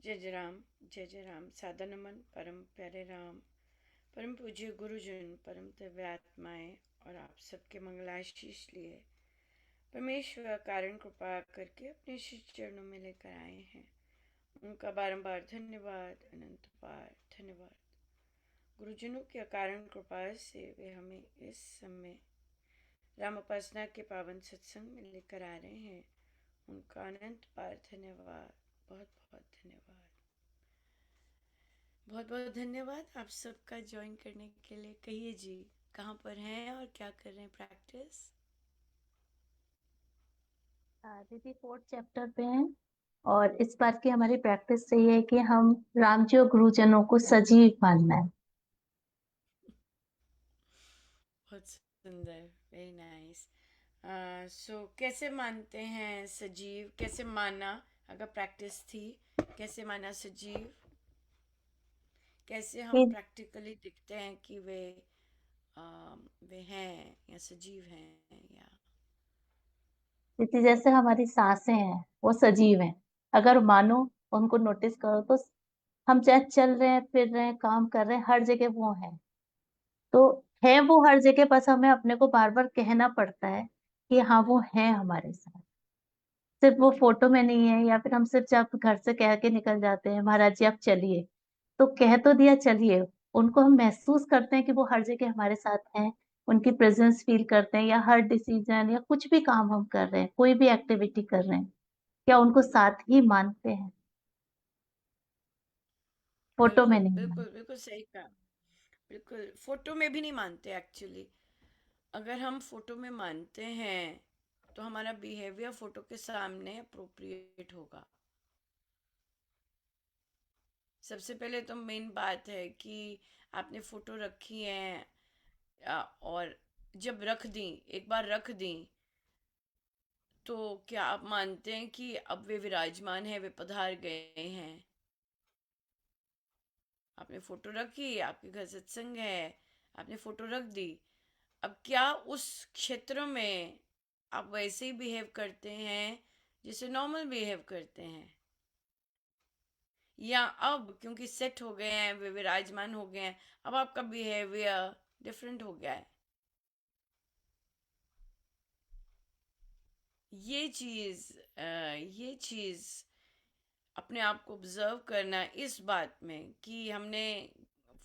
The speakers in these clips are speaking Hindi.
जय जय राम। सादर नमन परम प्यारे राम, परम पूज्य गुरुजन, परम दिव्य आत्माएं और आप सबके मंगलाशीष लिए परमेश्वर कारण कृपा करके अपने श्री चरणों में लेकर आए हैं। उनका बारंबार धन्यवाद, अनंत बार धन्यवाद। गुरुजनों की अकारण कृपा से वे हमें इस समय राम उपासना के पावन सत्संग में लेकर आ रहे हैं। उनका अनंत बार धन्यवाद, बहुत बहुत धन्यवाद। बहुत बहुत धन्यवाद आप सबका ज्वाइन करने के लिए। कहिए जी, कहाँ पर हैं और क्या कर रहे हैं प्रैक्टिस? दीदी 4th चैप्टर पे हैं। और इस बार की हमारी प्रैक्टिस यही है कि हम राम जी और गुरुजनों को सजीव मानना है। बहुत सुंदर, वेरी नाइस। सो कैसे मानते हैं सजीव? कैसे माना, अगर प्रैक्टिस थी, कैसे माना सजीव? कैसे हम कि प्रैक्टिकली दिखते हैं कि वे हैं या सजीव हैं या दीदी जैसे हमारी सांसें हैं वो सजीव हैं। अगर मानो, उनको नोटिस करो तो हम चाहे चल रहे हैं, फिर रहे हैं, काम कर रहे हैं, हर जगह वो है। तो है वो हर जगह, बस हमें अपने को बार बार कहना पड़ता है कि हाँ वो है हमारे साथ। सिर्फ वो फोटो में नहीं है, या फिर हम सिर्फ जब घर से कह के निकल जाते हैं महाराज जी आप चलिए, तो कह तो दिया चलिए। उनको हम महसूस करते हैं कि वो हर जगह हमारे साथ हैं। उनकी प्रेजेंस फील करते हैं, या हर डिसीजन या कुछ भी काम हम कर रहे हैं, कोई भी एक्टिविटी कर रहे हैं, क्या उनको साथ ही मानते हैं, फोटो में बिल्कुल नहीं बिल्कुल मानते। बिल्कुल सही कहा। बिल्कुल फोटो में भी नहीं मानते एक्चुअली। अगर हम फोटो में मानते हैं तो हमारा बिहेवियर फोटो के सामने अप्रोप्रिएट होगा। सबसे पहले तो मेन बात है कि आपने फोटो रखी है, और जब रख दी, एक बार रख दी, तो क्या आप मानते हैं कि अब वे विराजमान है, वे पधार गए हैं? आपने फोटो रखी, आपके घर सत्संग है, आपने फोटो रख दी। अब क्या उस क्षेत्र में आप वैसे ही बिहेव करते हैं जैसे नॉर्मल बिहेव करते हैं, या अब क्योंकि सेट हो गए हैं, वे विराजमान हो गए हैं, अब आपका बिहेवियर डिफरेंट हो गया है? ये चीज ये चीज अपने आप को ऑब्जर्व करना इस बात में कि हमने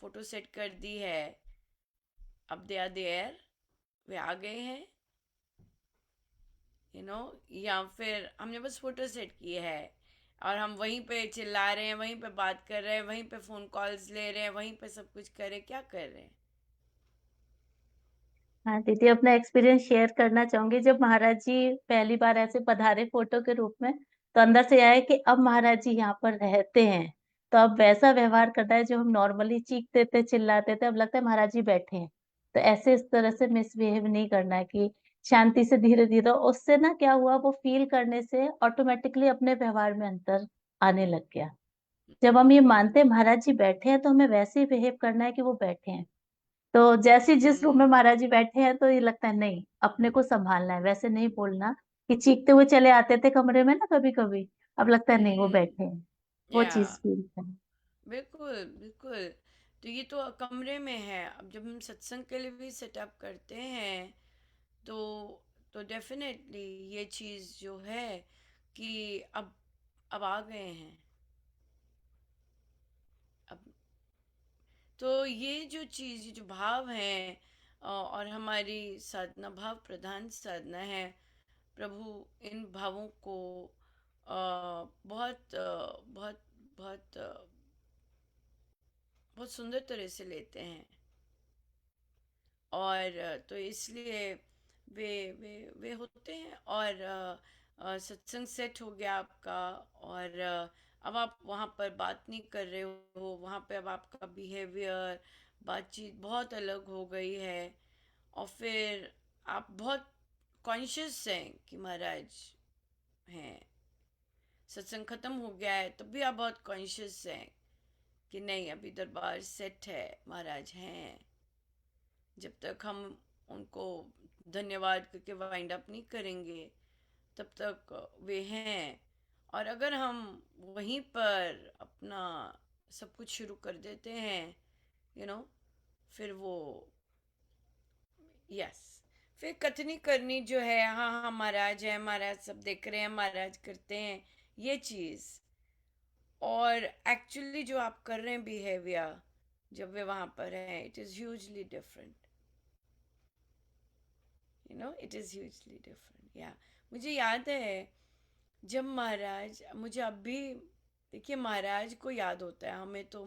फोटो सेट कर दी है, अब दे आर देयर, वे आ गए हैं, यू नो, या फिर हमने बस फोटो सेट की है और हम वहीं पे चिल्ला रहे हैं, वहीं पे बात कर रहे हैं, वहीं पे फोन कॉल्स ले रहे हैं, वहीं पे सब कुछ कर रहे हैं, क्या कर रहे हैं? हाँ दीदी, अपना एक्सपीरियंस शेयर करना चाहूंगी। जब महाराज जी पहली बार ऐसे पधारे फोटो के रूप में, तो अंदर से आया कि अब महाराज जी यहाँ पर रहते हैं। तो अब वैसा व्यवहार करना है जो हम नॉर्मली चीखते थे, चिल्लाते थे, अब लगता है महाराज जी बैठे हैं। तो ऐसे इस तरह से मिसबिहेव नहीं करना है, कि शांति से धीरे धीरे। उससे ना क्या हुआ, वो फील करने से ऑटोमेटिकली अपने व्यवहार में अंतर आने लग गया। जब हम ये मानते हैं महाराज जी बैठे हैं, तो हमें वैसे ही बिहेव करना है कि वो बैठे हैं। तो जैसे ही जिस रूम में हम्म। महाराज जी बैठे हैं, तो ये लगता है नहीं, अपने को संभालना है, वैसे नहीं बोलना कि चीखते हुए चले आते थे कमरे में ना कभी कभी। अब लगता है नहीं, वो बैठे हैं। वो या चीज फील करें। बिल्कुल बिल्कुल। तो ये तो कमरे में है। अब जब हम सत्संग के लिए भी सेटअप करते हैं तो डेफिनेटली ये चीज़ जो है कि अब आ गए हैं। अब तो ये जो चीज़, ये जो भाव हैं, और हमारी साधना भाव प्रधान साधना है। प्रभु इन भावों को बहुत बहुत बहुत सुंदर तरह से लेते हैं। और तो इसलिए वे वे वे होते हैं। और सत्संग सेट हो गया आपका, और अब आप वहाँ पर बात नहीं कर रहे हो, वहाँ पे अब आपका बिहेवियर, बातचीत बहुत अलग हो गई है। और फिर आप बहुत कॉन्शियस हैं कि महाराज हैं। सत्संग खत्म हो गया है तब भी आप बहुत कॉन्शियस हैं कि नहीं, अभी दरबार सेट है, महाराज हैं। जब तक हम उनको धन्यवाद करके वाइंड अप नहीं करेंगे, तब तक वे हैं। और अगर हम वहीं पर अपना सब कुछ शुरू कर देते हैं, यू नो, फिर वो, यस, फिर कथनी करनी जो है, हाँ हाँ महाराज है, महाराज सब देख रहे हैं, महाराज करते हैं, ये चीज, और एक्चुअली जो आप कर रहे हैं बिहेवियर जब वे वहां पर हैं, it is hugely different, it is hugely different, या। मुझे याद है जब महाराज, मुझे अब भी, देखिए महाराज को याद होता है, हमें तो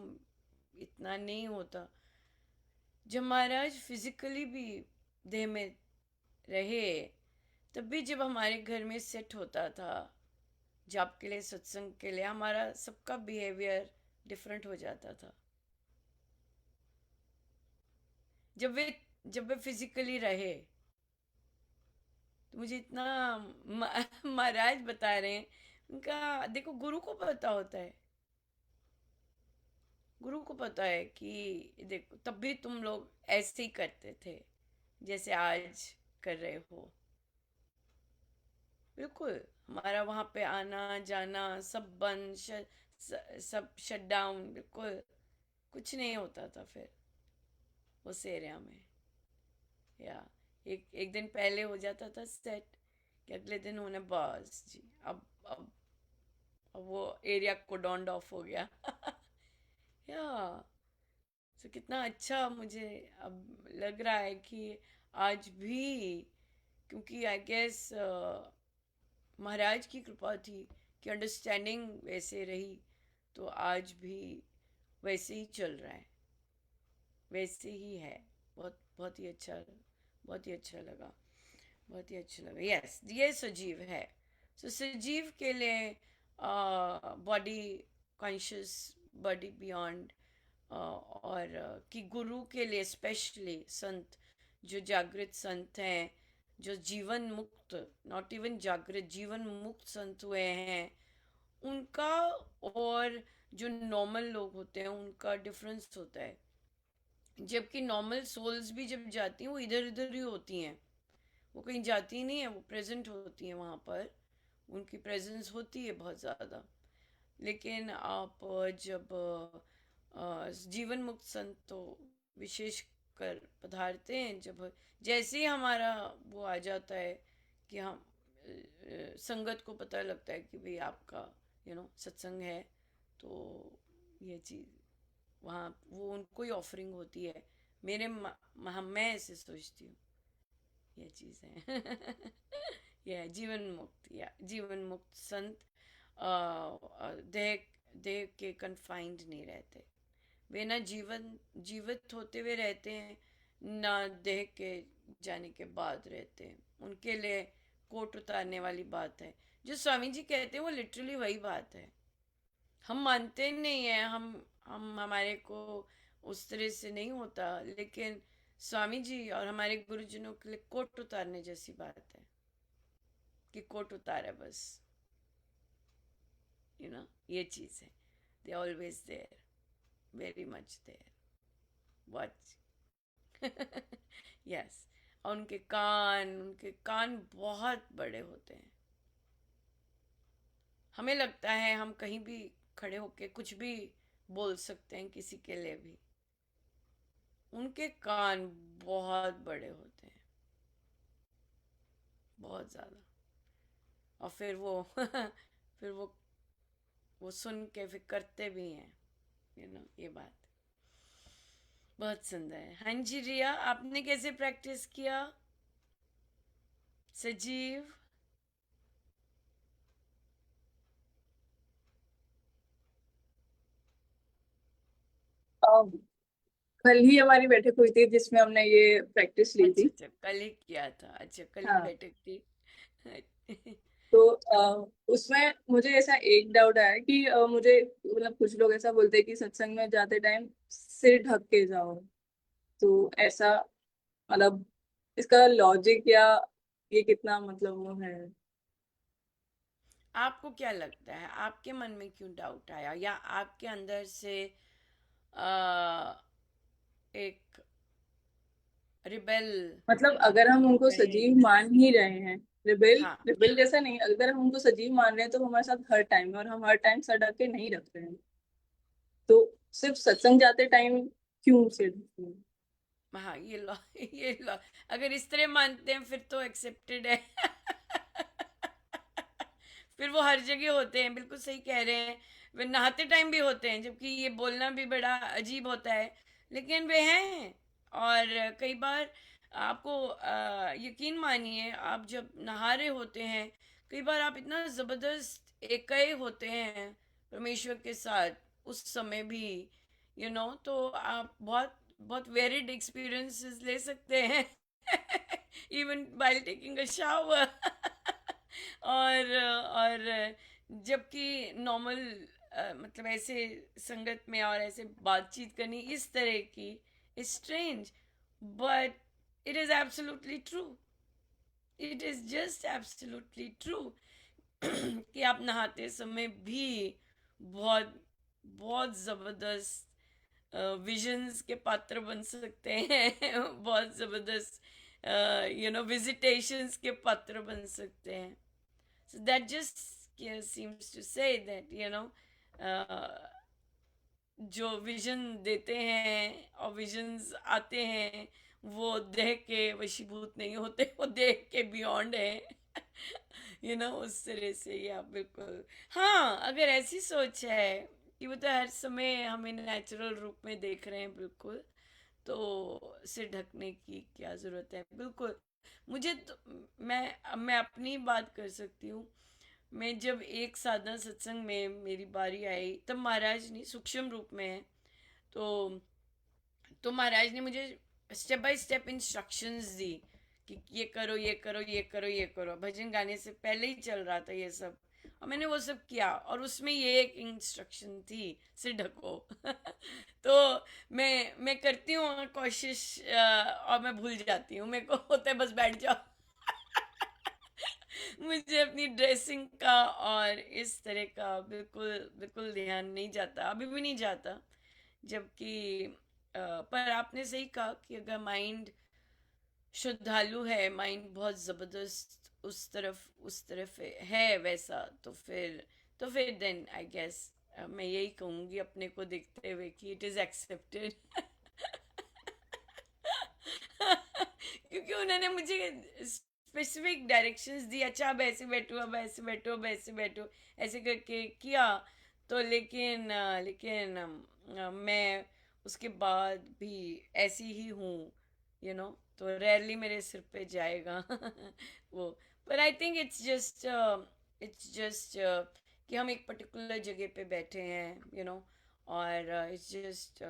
इतना नहीं होता। जब महाराज फिजिकली भी देह में रहे, तब भी जब हमारे घर में सेट होता था जाप के लिए, सत्संग के लिए, हमारा सबका बिहेवियर डिफरेंट हो जाता था। जब वे जब वे फिजिकली रहे, तो मुझे इतना महाराज बता रहे हैं, उनका देखो, गुरु को पता होता है, गुरु को पता है कि देखो तब भी तुम लोग ऐसे ही करते थे जैसे आज कर रहे हो। बिल्कुल, हमारा वहां पे आना जाना सब बंद, सब शट डाउन, बिल्कुल कुछ नहीं होता था फिर उस एरिया में, या एक एक दिन पहले हो जाता था सेट, कि अगले दिन होने बस जी, अब वो एरिया को डॉन्ड ऑफ हो गया। या, तो कितना अच्छा मुझे अब लग रहा है कि आज भी, क्योंकि आई गेस महाराज की कृपा थी कि अंडरस्टैंडिंग वैसे रही, तो आज भी वैसे ही चल रहा है, वैसे ही है। बहुत बहुत ही अच्छा, बहुत ही अच्छा लगा, बहुत ही अच्छा लगा। यस, ये सजीव है। सो सजीव के लिए बॉडी कॉन्शियस, बॉडी बियॉन्ड, और कि गुरु के लिए स्पेशली संत, जो जागृत संत हैं, जो जीवन मुक्त, नॉट इवन जागृत, जीवन मुक्त संत हुए हैं, उनका और जो नॉर्मल लोग होते हैं उनका डिफरेंस होता है। जबकि नॉर्मल सोल्स भी जब जाती हैं वो इधर उधर ही होती हैं, वो कहीं जाती नहीं है, वो प्रेजेंट होती हैं वहाँ पर, उनकी प्रेजेंस होती है बहुत ज़्यादा। लेकिन आप जब जीवन मुक्त संत तो विशेष कर पधारते हैं, जब जैसे ही हमारा वो आ जाता है कि हम संगत को पता लगता है कि भाई आपका सत्संग है, तो ये चीज़ वहाँ वो उनको ही ऑफरिंग होती है। मैं ऐसे सोचती हूँ, ये चीज़ है। यह जीवन मुक्त, या जीवन मुक्त संत देह देह के कन्फाइंड नहीं रहते, वे ना जीवित होते हुए रहते हैं, ना देह के जाने के बाद रहते हैं। उनके लिए कोट उतारने वाली बात है, जो स्वामी जी कहते हैं वो लिटरली वही बात है। हम मानते नहीं है, हम हमारे को उस तरह से नहीं होता, लेकिन स्वामी जी और हमारे गुरुजनों के लिए कोट उतारने जैसी बात है, कि कोट उतारे बस, ये चीज है। They always there, very much there, watch. Yes. और उनके कान बहुत बड़े होते हैं, हमें लगता है हम कहीं भी खड़े होके कुछ भी बोल सकते हैं किसी के लिए भी, उनके कान बहुत बड़े होते हैं, बहुत ज्यादा। और फिर वो फिर वो सुन के फिर करते भी हैं, ये बात बहुत सुंदर है। हाँ जी रिया, आपने कैसे प्रैक्टिस किया सजीव? अ, कल ही हमारी बैठक हुई थी जिसमें हमने ये प्रैक्टिस ली अच्छा थी। अच्छा, कल ही किया था, अच्छा कल ही हाँ, बैठक थी। तो उसमें मुझे ऐसा एक डाउट आया कि मुझे मतलब कुछ लोग ऐसा बोलते हैं कि सत्संग में जाते टाइम सिर ढक के जाओ, तो ऐसा मतलब इसका लॉजिक या ये कितना मतलब वो है। आपको क्या लगता है, आपके मन में क्यों डाउट आया, या आपके अंदर से आ, एक रिबेल, मतलब अगर हम उनको कहें, सजीव मान ही रहे हैं रिबेल हाँ रिबेल जैसा नहीं, अगर हम उनको सजीव मान रहे हैं तो हमारे साथ हर टाइम है, और हम हर टाइम सर ढक के नहीं रख रहे हैं, तो सिर्फ सत्संग जाते टाइम क्यों सिर ढकते हैं? हाँ, ये लॉ अगर इस तरह मानते हैं फिर तो एक्सेप्टेड है। फिर वो हर जगह होते हैं, बिल्कुल सही कह रहे हैं। वे नहाते टाइम भी होते हैं, जबकि ये बोलना भी बड़ा अजीब होता है, लेकिन वे हैं। और कई बार आपको यकीन मानिए, आप जब नहा रहे होते हैं, कई बार आप इतना ज़बरदस्त एकय होते हैं परमेश्वर के साथ उस समय भी, तो आप बहुत बहुत वेरिड एक्सपीरियंसेस ले सकते हैं। Even while taking a shower. और जबकि नॉर्मल मतलब ऐसे संगत में और ऐसे बातचीत करनी इस तरह की is strange, but it is absolutely true. It is just absolutely true. कि आप नहाते समय भी बहुत बहुत जबरदस्त विजन्स के पात्र बन सकते हैं। बहुत जबरदस्त विजिटेशंस के पात्र बन सकते हैं। So that just seems to say that, जो विजन देते हैं और विजन्स आते हैं, वो देह के वशीभूत नहीं होते, वो देह के बियॉन्ड है। उस तरह से या बिल्कुल। हाँ, अगर ऐसी सोच है कि वो तो हर समय हमें नेचुरल रूप में देख रहे हैं, बिल्कुल, तो सिर ढकने की क्या ज़रूरत है। बिल्कुल। मुझे तो मैं अपनी बात कर सकती हूँ। मैं जब एक साधना सत्संग में मेरी बारी आई, तब महाराज ने सूक्ष्म रूप में है, तो महाराज ने मुझे स्टेप बाय स्टेप इंस्ट्रक्शंस दी कि ये करो, ये करो, ये करो, ये करो। भजन गाने से पहले ही चल रहा था ये सब, और मैंने वो सब किया, और उसमें ये एक इंस्ट्रक्शन थी, सिर ढको। तो मैं करती हूँ कोशिश, और मैं भूल जाती हूँ, मेरे को होता है बस बैठ जाओ। मुझे अपनी ड्रेसिंग का और इस तरह का बिल्कुल बिल्कुल ध्यान नहीं जाता, अभी भी नहीं जाता। जबकि पर आपने सही कहा कि अगर माइंड श्रद्धालु है, माइंड बहुत ज़बरदस्त उस तरफ है वैसा, तो फिर देन आई गेस मैं यही कहूँगी अपने को देखते हुए कि इट इज़ एक्सेप्टेड। क्योंकि उन्होंने मुझे स्पेसिफिक डायरेक्शंस दी, अच्छा अब ऐसे बैठो, अब ऐसे बैठो, अब ऐसे बैठो, ऐसे करके किया। तो लेकिन मैं उसके बाद भी ऐसी ही हूँ, तो रेयरली मेरे सिर पे जाएगा। वो। पर आई थिंक इट्स जस्ट कि हम एक पर्टिकुलर जगह पे बैठे हैं, और it's just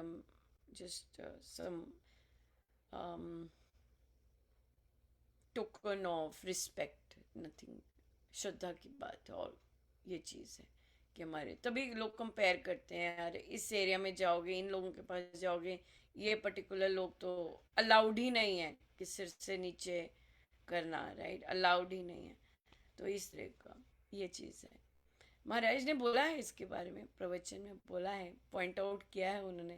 some token of respect, nothing. श्रद्धा की बात है, और ये चीज़ है कि हमारे तभी लोग कंपेयर करते हैं, यार इस एरिया में जाओगे, इन लोगों के पास जाओगे, ये पर्टिकुलर लोग तो अलाउड ही नहीं है कि सिर से नीचे करना, राइट, अलाउड ही नहीं है। तो इस तरह का ये चीज़ है। महाराज ने बोला है इसके बारे में, प्रवचन में बोला है, पॉइंट आउट किया है उन्होंने।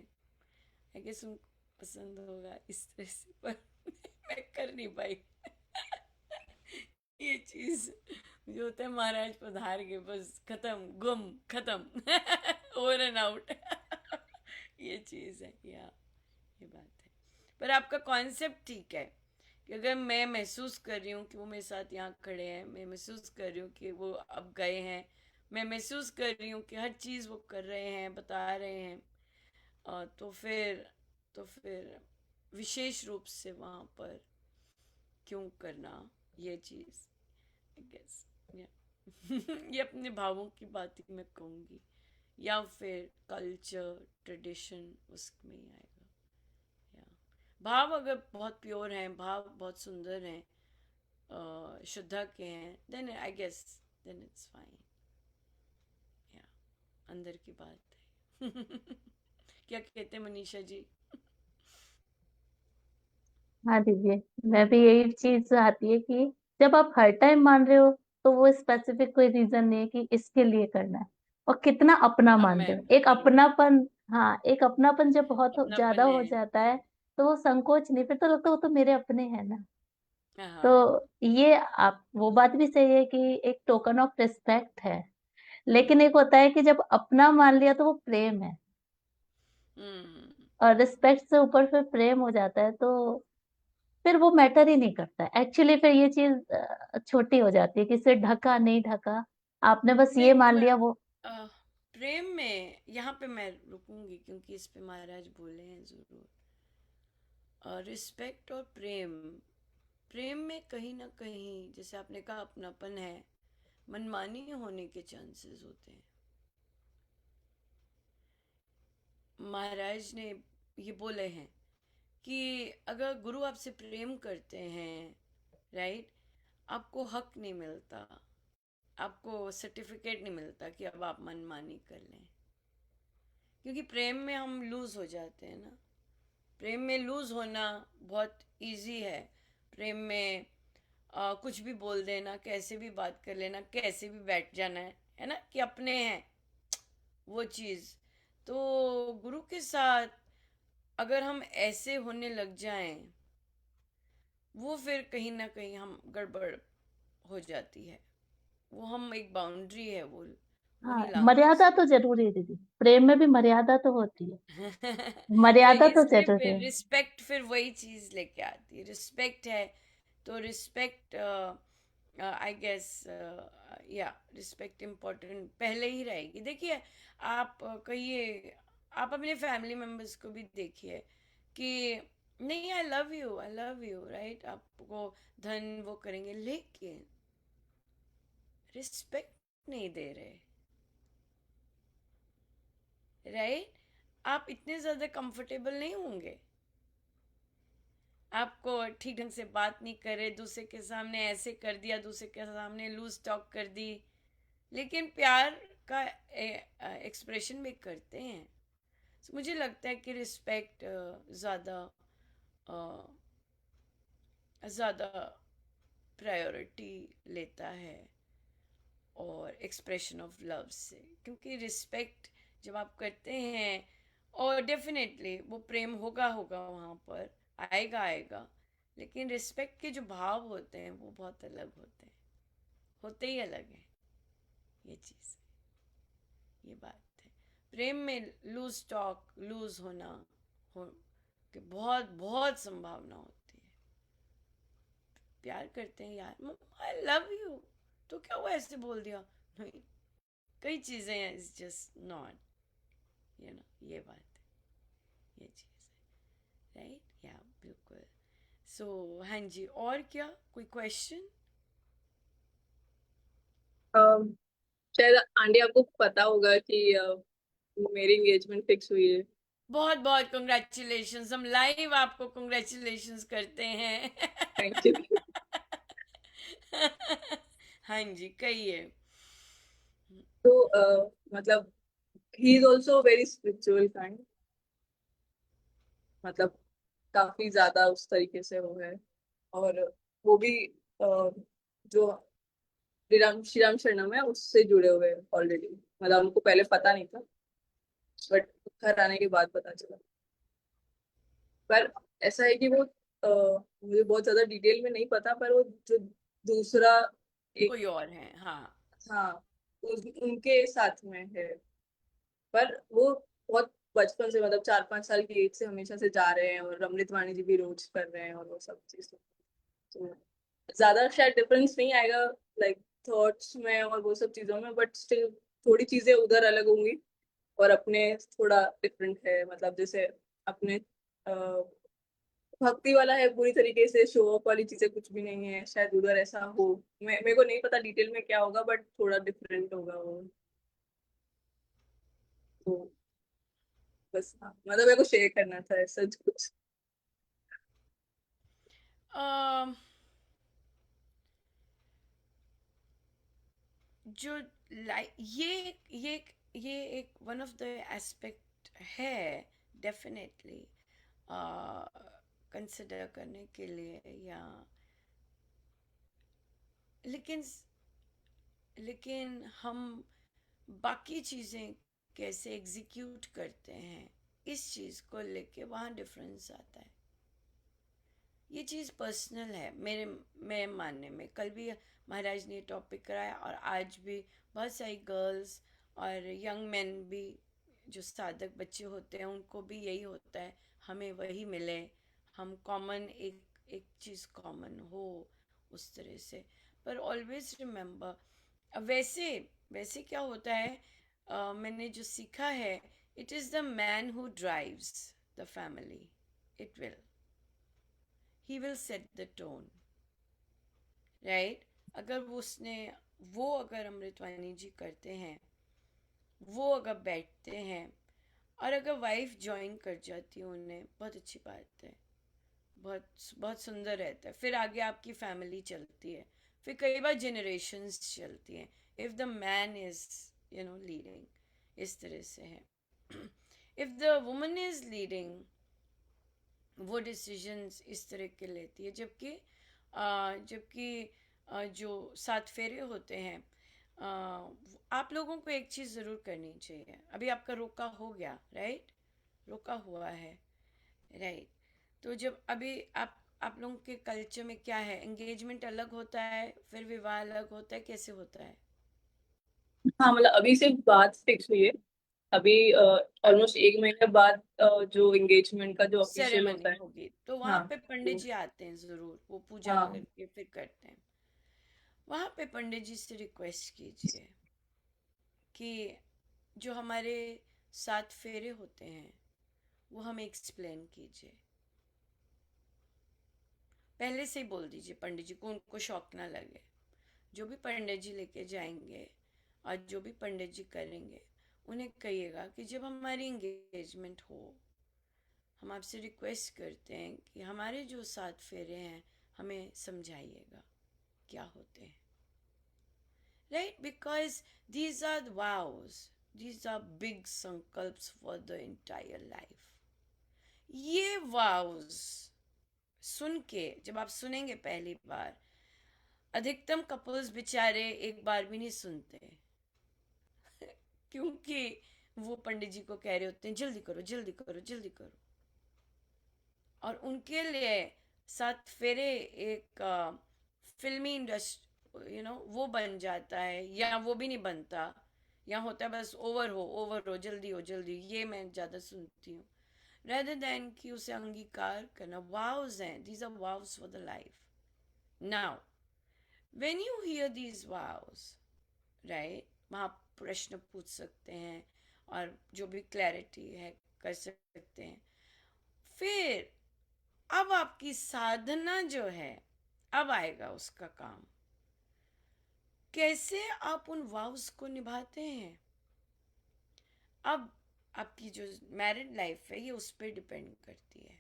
आई गेस उनको पसंद होगा इस तरह से, पर मैं कर नहीं पाई। ये चीज जो होता है, महाराज पधार के बस खत्म, गुम, खत्म। Over and out. ये चीज है, या ये बात है। पर आपका कॉन्सेप्ट ठीक है कि अगर मैं महसूस कर रही हूँ कि वो मेरे साथ यहाँ खड़े हैं, मैं महसूस कर रही हूँ कि वो अब गए हैं, मैं महसूस कर रही हूँ कि हर चीज़ वो कर रहे हैं, बता रहे हैं, तो फिर विशेष रूप से वहाँ पर क्यों करना, ये चीज़, आई गेस, ये अपने भावों की बात ही मैं कहूँगी, या फिर कल्चर ट्रेडिशन उसमें ही आएगा। या भाव अगर बहुत प्योर हैं, भाव बहुत सुंदर हैं, श्रद्धा के हैं, then I guess then it's fine. या अंदर की बात है। क्या कहते हैं मनीषा जी? हाँ दीजिए। मैं भी यही चीज आती है कि जब आप हर टाइम मान रहे हो तो वो स्पेसिफिक कोई रीजन नहीं है कि इसके लिए करना है। और कितना अपना अब मानते मैं हो, एक अपनापन। हाँ, एक अपनापन जब बहुत ज्यादा अपनापन हो है। जाता है तो वो संकोच नहीं, फिर तो लगता है वो तो मेरे अपने हैं ना। तो हाँ। ये आप वो बात भी सही है कि एक टोकन ऑफ रिस्पेक्ट है, लेकिन हम्म। एक होता है कि जब अपना मान लिया तो वो प्रेम है, हम्म। और रिस्पेक्ट से ऊपर फिर प्रेम हो जाता है तो फिर वो मैटर ही नहीं करता एक्चुअली। फिर ये चीज छोटी हो जाती है कि सिर्फ ढका नहीं ढका, आपने बस ये नहीं, मान पर लिया वो। अ, प्रेम में यहाँ पे मैं रुकूंगी क्योंकि इस पे महाराज बोले हैं जरूर। रिस्पेक्ट और प्रेम, प्रेम में कहीं ना कहीं जैसे आपने कहा अपनापन है, मनमानी होने के चांसेस होते हैं। महाराज ने ये बोले हैं कि अगर गुरु आपसे प्रेम करते हैं, राइट, आपको हक नहीं मिलता, आपको सर्टिफिकेट नहीं मिलता कि अब आप मनमानी कर लें, क्योंकि प्रेम में हम लूज हो जाते हैं ना। प्रेम में लूज होना बहुत इजी है। प्रेम में कुछ भी बोल देना, कैसे भी बात कर लेना, कैसे भी बैठ जाना है ना, कि अपने हैं वो चीज़। तो गुरु के साथ अगर हम ऐसे होने लग जाएं, वो फिर कहीं ना कहीं हम गड़बड़ हो जाती है। वो हम एक बाउंड्री है वो हाँ, नहीं लांग मर्यादा तो सकते। जरूरी है दीदी, प्रेम में भी मर्यादा तो होती है, तो मर्यादा तो इसमें जरूरी फिर है। रिस्पेक्ट फिर वही चीज लेके आती है। रिस्पेक्ट है तो रिस्पेक्ट, आई गेस, या रिस्पेक्ट इम्पोर्टेंट पहले ही रहेगी। देखिए, आप कहिए, आप अपने फैमिली मेंबर्स को भी देखिए कि नहीं, आई लव यू, राइट, आपको धन वो करेंगे, लेकिन रिस्पेक्ट नहीं दे रहे, राइट। आप इतने ज्यादा कंफर्टेबल नहीं होंगे, आपको ठीक ढंग से बात नहीं करे, दूसरे के सामने ऐसे कर दिया, दूसरे के सामने लूज टॉक कर दी, लेकिन प्यार का एक्सप्रेशन भी करते हैं। So, मुझे लगता है कि रिस्पेक्ट ज़्यादा ज़्यादा प्रायोरिटी लेता है और एक्सप्रेशन ऑफ लव से, क्योंकि रिस्पेक्ट जब आप करते हैं, और डेफिनेटली वो प्रेम होगा होगा वहाँ पर, आएगा आएगा, लेकिन रिस्पेक्ट के जो भाव होते हैं वो बहुत अलग होते हैं, होते ही अलग हैं। ये चीज़, ये बात है। प्रेम में लूज टॉक, लूज होना हो कि बहुत बहुत संभावना होती है। प्यार करते हैं यार, आई लव यू, तो क्या हुआ ऐसे बोल दिया, नहीं, कई चीज़ें हैं, इज जस्ट नॉट, ये बात है, ये चीज़ है, राइट, या बिल्कुल। सो हाँ जी, और क्या कोई क्वेश्चन? अम, शायद आंटी आपको पता होगा कि मेरी एंगेजमेंट फिक्स हुई है। बहुत बहुत कंग्रेचुलेशंस, हम लाइव आपको कंग्रेचुलेशंस करते हैं। Thank you. हाँ जी, कहिए। तो मतलब he is also very spiritual kind, मतलब काफी ज्यादा उस तरीके से वो है। और वो भी जो श्री राम शरणम है उससे जुड़े हुए हैं ऑलरेडी। मतलब हमको पहले पता नहीं था, बट घर आने के बाद पता चला। पर ऐसा है कि वो मुझे बहुत ज्यादा डिटेल में नहीं पता, पर वो जो दूसरा एक, कोई और है, हाँ। हाँ, उनके साथ में है। पर वो बहुत बचपन से, मतलब 4-5 साल की एज से हमेशा से जा रहे हैं, और अमृत वाणी जी भी रोज कर रहे हैं और वो सब चीज। तो ज्यादा शायद डिफरेंस नहीं आएगा लाइक थॉट्स में और वो सब चीजों में, बट स्टिल थोड़ी चीजें उधर अलग होंगी और अपने थोड़ा डिफरेंट है। मतलब जैसे अपने भक्ति वाला है पूरी तरीके से, शो ऑफ वाली चीजें कुछ भी नहीं है, शायद उधर ऐसा हो। मेरे को नहीं पता डिटेल में क्या होगा, बट थोड़ा डिफरेंट होगा वो। तो बस हाँ, मतलब मेरे को शेयर करना था ऐसा कुछ। अम, जो ये एक वन ऑफ द एस्पेक्ट है, डेफिनेटली कंसिडर करने के लिए, या लेकिन लेकिन हम बाकी चीज़ें कैसे एग्जीक्यूट करते हैं, इस चीज़ को लेके वहाँ डिफरेंस आता है। ये चीज़ पर्सनल है मेरे मानने में। कल भी महाराज ने टॉपिक कराया और आज भी बहुत सारी गर्ल्स और यंग मैन भी जो साधक बच्चे होते हैं उनको भी यही होता है, हमें वही मिले, हम कॉमन एक एक चीज़ कॉमन हो उस तरह से। पर ऑलवेज रिमेम्बर, वैसे वैसे क्या होता है, मैंने जो सीखा है, it is the man who drives the family, it will, he will set the tone, right? अगर वो अगर अमृतवाणी जी करते हैं, वो अगर बैठते हैं और अगर वाइफ ज्वाइन कर जाती है उन्हें, बहुत अच्छी बात है, बहुत बहुत सुंदर रहता है। फिर आगे आपकी फैमिली चलती है, फिर कई बार जनरेशन्स चलती हैं, if the man is leading, इस तरह से है। If the woman is leading, वो डिसीजंस इस तरह के लेती है। जबकि जो सात फेरे होते हैं, आप लोगों को एक चीज़ ज़रूर करनी चाहिए। अभी आपका रोका हो गया, राइट? रोका हुआ है, राइट? तो जब अभी आप लोगों के कल्चर में क्या है, एंगेजमेंट अलग होता है, फिर विवाह अलग होता है, कैसे होता है? हाँ, मतलब अभी सिर्फ बात फिक्स हुई है। अभी ऑलमोस्ट एक महीने बाद जो एंगेजमेंट का जो ऑफिशियल सेरेमनी होता है। होगी तो वहाँ हाँ। पे पंडित तो जी आते हैं ज़रूर, वो पूजा हाँ। करके फिर करते हैं। वहाँ पे पंडित जी से रिक्वेस्ट कीजिए कि जो हमारे सात फेरे होते हैं वो हमें एक्सप्लेन कीजिए। पहले से ही बोल दीजिए पंडित जी को, उनको शौक ना लगे। जो भी पंडित जी लेके जाएंगे और जो भी पंडित जी करेंगे, उन्हें कहिएगा कि जब हमारी एंगेजमेंट हो, हम आपसे रिक्वेस्ट करते हैं कि हमारे जो सात फेरे हैं हमें समझाइएगा क्या होते हैं, right? Because these are the vows, these are big संकल्प्स for the entire life। ये vows सुन के, जब आप सुनेंगे पहली बार, अधिकतम कपल्स बेचारे एक बार भी नहीं सुनते, क्योंकि वो पंडित जी को कह रहे होते हैं जल्दी करो जल्दी करो जल्दी करो। और उनके लिए सात फेरे एक फिल्मी इंडस्ट्री वो बन जाता है, या वो भी नहीं बनता, या होता है बस ओवर हो जल्दी, ये मैं ज़्यादा सुनती हूँ। rather than कि उसे अंगीकार करना, vows हैं, these are vows for the life। now when you hear these vows, right, वहाँ प्रश्न पूछ सकते हैं और जो भी क्लैरिटी है कर सकते हैं। फिर अब आपकी साधना जो है, अब आएगा उसका काम, कैसे आप उन वाव्स को निभाते हैं। अब आपकी जो मैरिड लाइफ है ये उस पर डिपेंड करती है,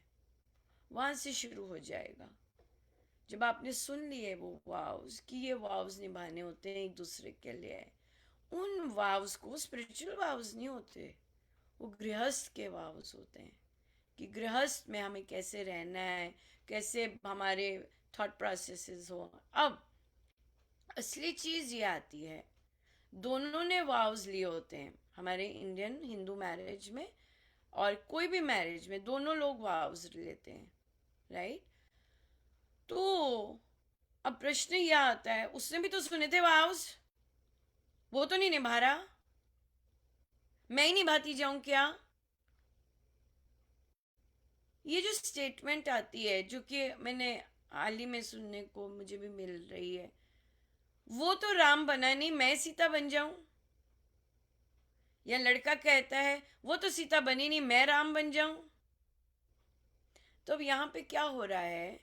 वहां से शुरू हो जाएगा। जब आपने सुन लिए वो वाव्स कि ये वाव्स निभाने होते हैं एक दूसरे के लिए, उन वाव्स को, स्पिरिचुअल वाव्स नहीं होते, वो गृहस्थ के वाव्स होते हैं कि गृहस्थ में हमें कैसे रहना है, कैसे हमारे थॉट प्रोसेसेस हो। अब असली चीज़ ये आती है, दोनों ने वाव्स लिए होते हैं हमारे इंडियन हिंदू मैरिज में, और कोई भी मैरिज में दोनों लोग वाव्स लेते हैं, राइट? तो अब प्रश्न यह आता है, उसने भी तो सुने थे वाव्स, वो तो नहीं निभा रहा, मैं ही निभाती जाऊं क्या? ये जो स्टेटमेंट आती है, जो कि मैंने हाल ही में सुनने को मुझे भी मिल रही है, वो तो राम बना नहीं, मैं सीता बन जाऊं। या लड़का कहता है वो तो सीता बनी नहीं, मैं राम बन जाऊं। तो अब यहाँ पे क्या हो रहा है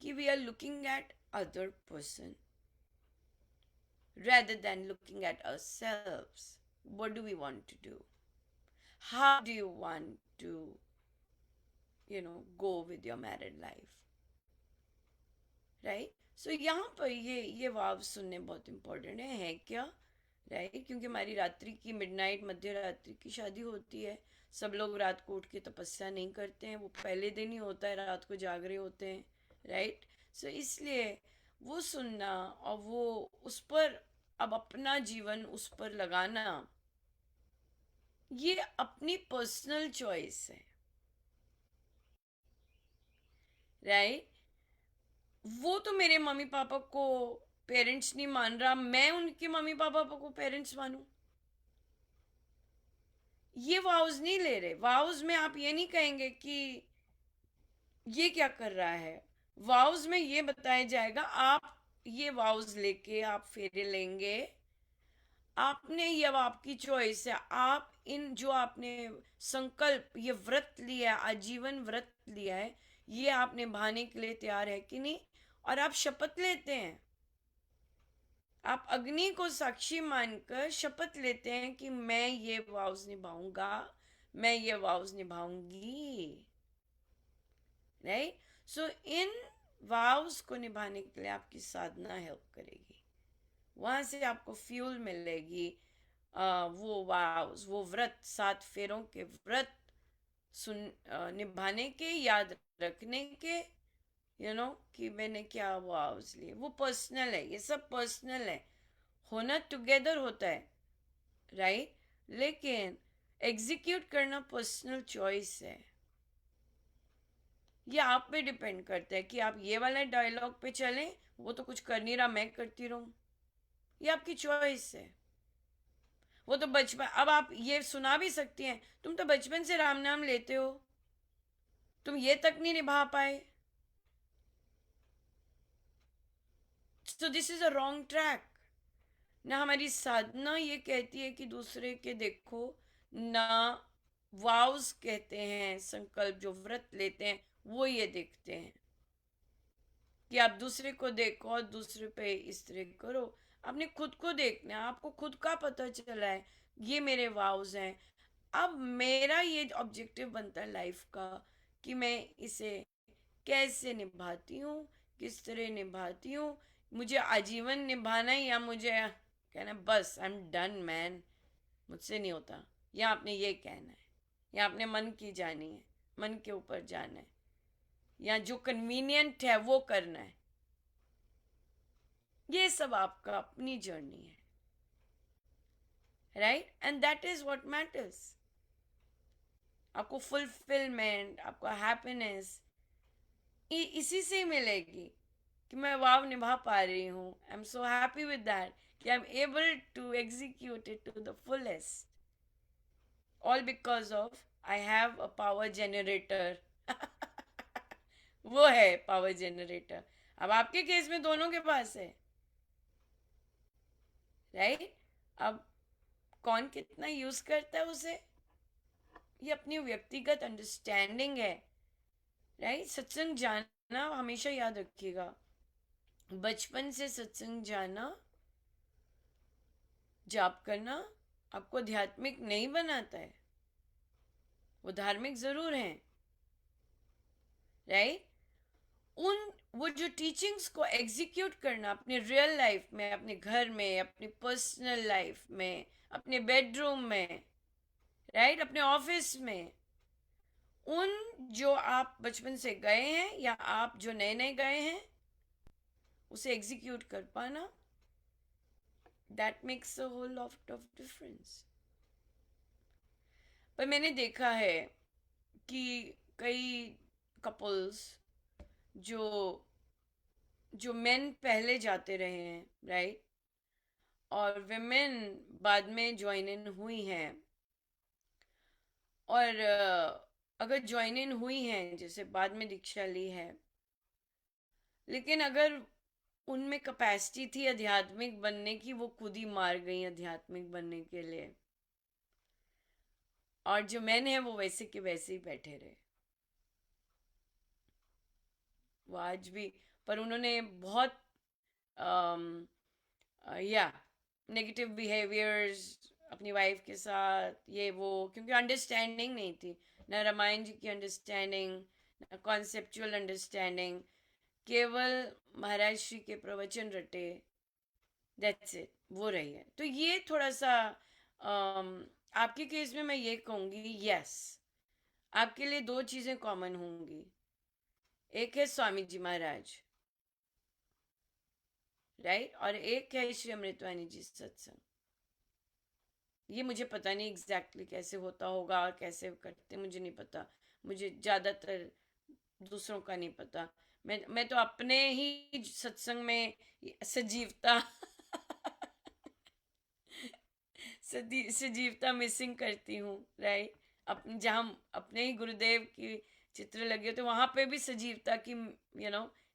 कि we are looking at other person rather than looking at ourselves. What do we want to do? How do you want to go with your married life, right? So यहाँ पर ये वाव सुनने बहुत इम्पोर्टेंट है क्या, राइट? क्योंकि हमारी रात्रि की, मिडनाइट, मध्य रात्रि की शादी होती है। सब लोग रात को उठ के तपस्या नहीं करते हैं, वो पहले दिन ही होता है, रात को जाग रहे होते हैं, राइट? सो इसलिए वो सुनना और वो उस पर अब अपना जीवन उस पर लगाना, ये अपनी पर्सनल चॉइस है, राइट? वो तो मेरे मम्मी पापा को पेरेंट्स नहीं मान रहा, मैं उनके मम्मी पापा को पेरेंट्स मानूं? ये वाउज नहीं ले रहे। वाउज में आप ये नहीं कहेंगे कि ये क्या कर रहा है। वाउज में ये बताया जाएगा, आप ये वाउज लेके आप फेरे लेंगे, आपने, ये अब आपकी चॉइस है। आप इन जो आपने संकल्प, ये व्रत लिया है, आजीवन व्रत लिया है, ये आप निभाने के लिए तैयार है कि नहीं? और आप शपथ लेते हैं, आप अग्नि को साक्षी मानकर शपथ लेते हैं कि मैं ये वाउज निभाऊंगा, मैं ये वाउज निभाऊंगी। राइट? सो इन वाउज को निभाने के लिए आपकी साधना हेल्प करेगी, वहां से आपको फ्यूल मिलेगी। वो वाउज, वो व्रत, 7 फेरों के व्रत निभाने के, याद रखने के, कि मैंने क्या वाउज लिए। वो पर्सनल है, ये सब पर्सनल है, होना टुगेदर होता है, राइट? लेकिन एग्जीक्यूट करना पर्सनल चॉइस है। ये आप पे डिपेंड करता है कि आप ये वाला डायलॉग पे चलें, वो तो कुछ कर नहीं रहा, मैं करती रहूं। ये आपकी चॉइस है। वो तो बचपन, अब आप ये सुना भी सकती हैं, तुम तो बचपन से राम नाम लेते हो, तुम ये तक नहीं निभा पाए। So this is a wrong track. ना हमारी साधना ये कहती है कि दूसरे के देखो, ना वाउस कहते हैं, संकल्प जो व्रत लेते हैं वो ये देखते हैं कि आप दूसरे को देखो और दूसरे पे इस तरह करो। आपने खुद को देखना है, आपको खुद का पता चला है ये मेरे वाउस हैं। अब मेरा ये ऑब्जेक्टिव बनता है लाइफ का कि मैं इसे कैसे निभाती हूँ, किस तरह निभाती हूँ। मुझे आजीवन निभाना है या मुझे कहना बस आई एम डन मैन, मुझसे नहीं होता, या आपने ये कहना है, या आपने मन की जानी है, मन के ऊपर जाना है, या जो कन्वीनियंट है वो करना है। ये सब आपका अपनी जर्नी है, right? And that is what matters. आपको फुलफिलमेंट, आपको हैप्पीनेस इसी से मिलेगी कि मैं वाव निभा पा रही हूँ। I am so happy with that कि I am able to execute it to the fullest, all because of I have a power generator. वो है पावर जनरेटर। अब आपके केस में दोनों के पास है, राइट? अब कौन कितना यूज करता है उसे, ये अपनी व्यक्तिगत अंडरस्टैंडिंग है, राइट? सत्संग जाना हमेशा याद रखिएगा, बचपन से सत्संग जाना, जाप करना आपको आध्यात्मिक नहीं बनाता है। वो धार्मिक जरूर हैं, राइट? उन वो जो टीचिंग्स को एग्जीक्यूट करना अपने रियल लाइफ में, अपने घर में, अपनी पर्सनल लाइफ में, अपने बेडरूम में, राइट, अपने ऑफिस में, उन जो आप बचपन से गए हैं या आप जो नए नए गए हैं, उसे एग्जीक्यूट कर पाना, that makes a whole lot of difference. पर मैंने देखा है कि कई कपल्स जो जो मेन पहले जाते रहे हैं, राइट, और विमेन बाद में ज्वाइन इन हुई हैं, और अगर ज्वाइन इन हुई हैं, जैसे बाद में दीक्षा ली है, लेकिन अगर उनमें कैपेसिटी थी आध्यात्मिक बनने की, वो खुद ही मार गई आध्यात्मिक बनने के लिए, और जो मैन है वो वैसे के वैसे ही बैठे रहे। वो आज भी, पर उन्होंने बहुत या नेगेटिव बिहेवियर्स अपनी वाइफ के साथ, ये वो, क्योंकि अंडरस्टैंडिंग नहीं थी, ना रामायण जी की अंडरस्टैंडिंग, ना कॉन्सेप्चुअल अंडरस्टैंडिंग, केवल महाराज श्री के प्रवचन रटे, दैट्स इट, वो रही है। तो ये थोड़ा सा आपके केस में मैं ये कहूँगी, यस, आपके लिए दो चीज़ें कॉमन होंगी। एक है स्वामी जी महाराज, राइट, और एक है श्री अमृतवाणी जी सत्संग। ये मुझे पता नहीं एग्जैक्टली कैसे होता होगा, कैसे करते मुझे नहीं पता, मुझे ज़्यादातर दूसरों का नहीं पता। मैं तो अपने ही सत्संग में सजीवता सजीवता मिसिंग करती हूँ, राइट। जहाँ अपने ही गुरुदेव की चित्र लगे होते वहां पे भी सजीवता की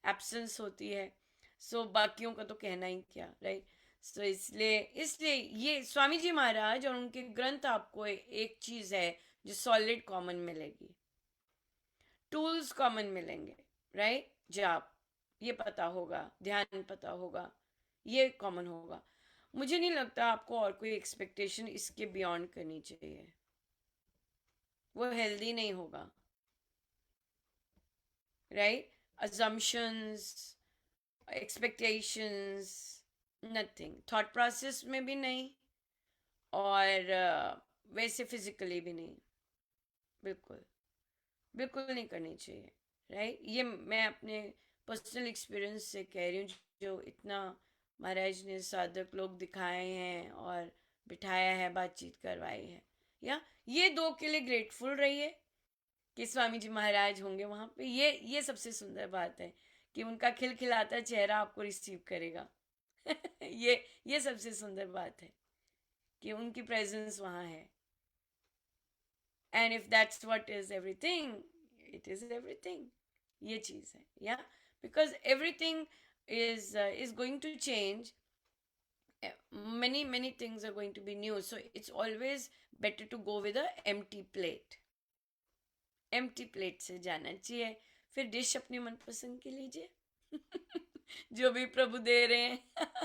एब्सेंस होती है। सो बाकियों का तो कहना ही क्या, राइट। सो इसलिए इसलिए ये स्वामी जी महाराज और उनके ग्रंथ आपको एक चीज है जो सॉलिड कॉमन मिलेगी, टूल्स कॉमन मिलेंगे, राइट। जाप ये पता होगा, ध्यान पता होगा, ये कॉमन होगा। मुझे नहीं लगता आपको और कोई एक्सपेक्टेशन इसके बियॉन्ड करनी चाहिए, वो हेल्दी नहीं होगा, right. Assumptions, expectations, nothing, thought process में भी नहीं, और वैसे फिजिकली भी नहीं, बिल्कुल बिल्कुल नहीं करनी चाहिए, राइट। ये मैं अपने पर्सनल एक्सपीरियंस से कह रही हूँ, जो इतना महाराज ने साधक लोग दिखाए हैं और बिठाया है, बातचीत करवाई है, या ये दो के लिए ग्रेटफुल रहिए कि स्वामी जी महाराज होंगे वहाँ पे। ये सबसे सुंदर बात है कि उनका खिलखिलाता चेहरा आपको रिसीव करेगा। ये सबसे सुंदर बात है कि उनकी प्रेजेंस वहाँ है। And if that's what is everything, it is everything. ये चीज है, या because everything is going to change. Many things are going to be new, so it's always better to go with a empty plate। Empty plate से जाना चाहिए। फिर डिश अपनी मनपसंद की लीजिए। जो भी प्रभु दे रहे हैं।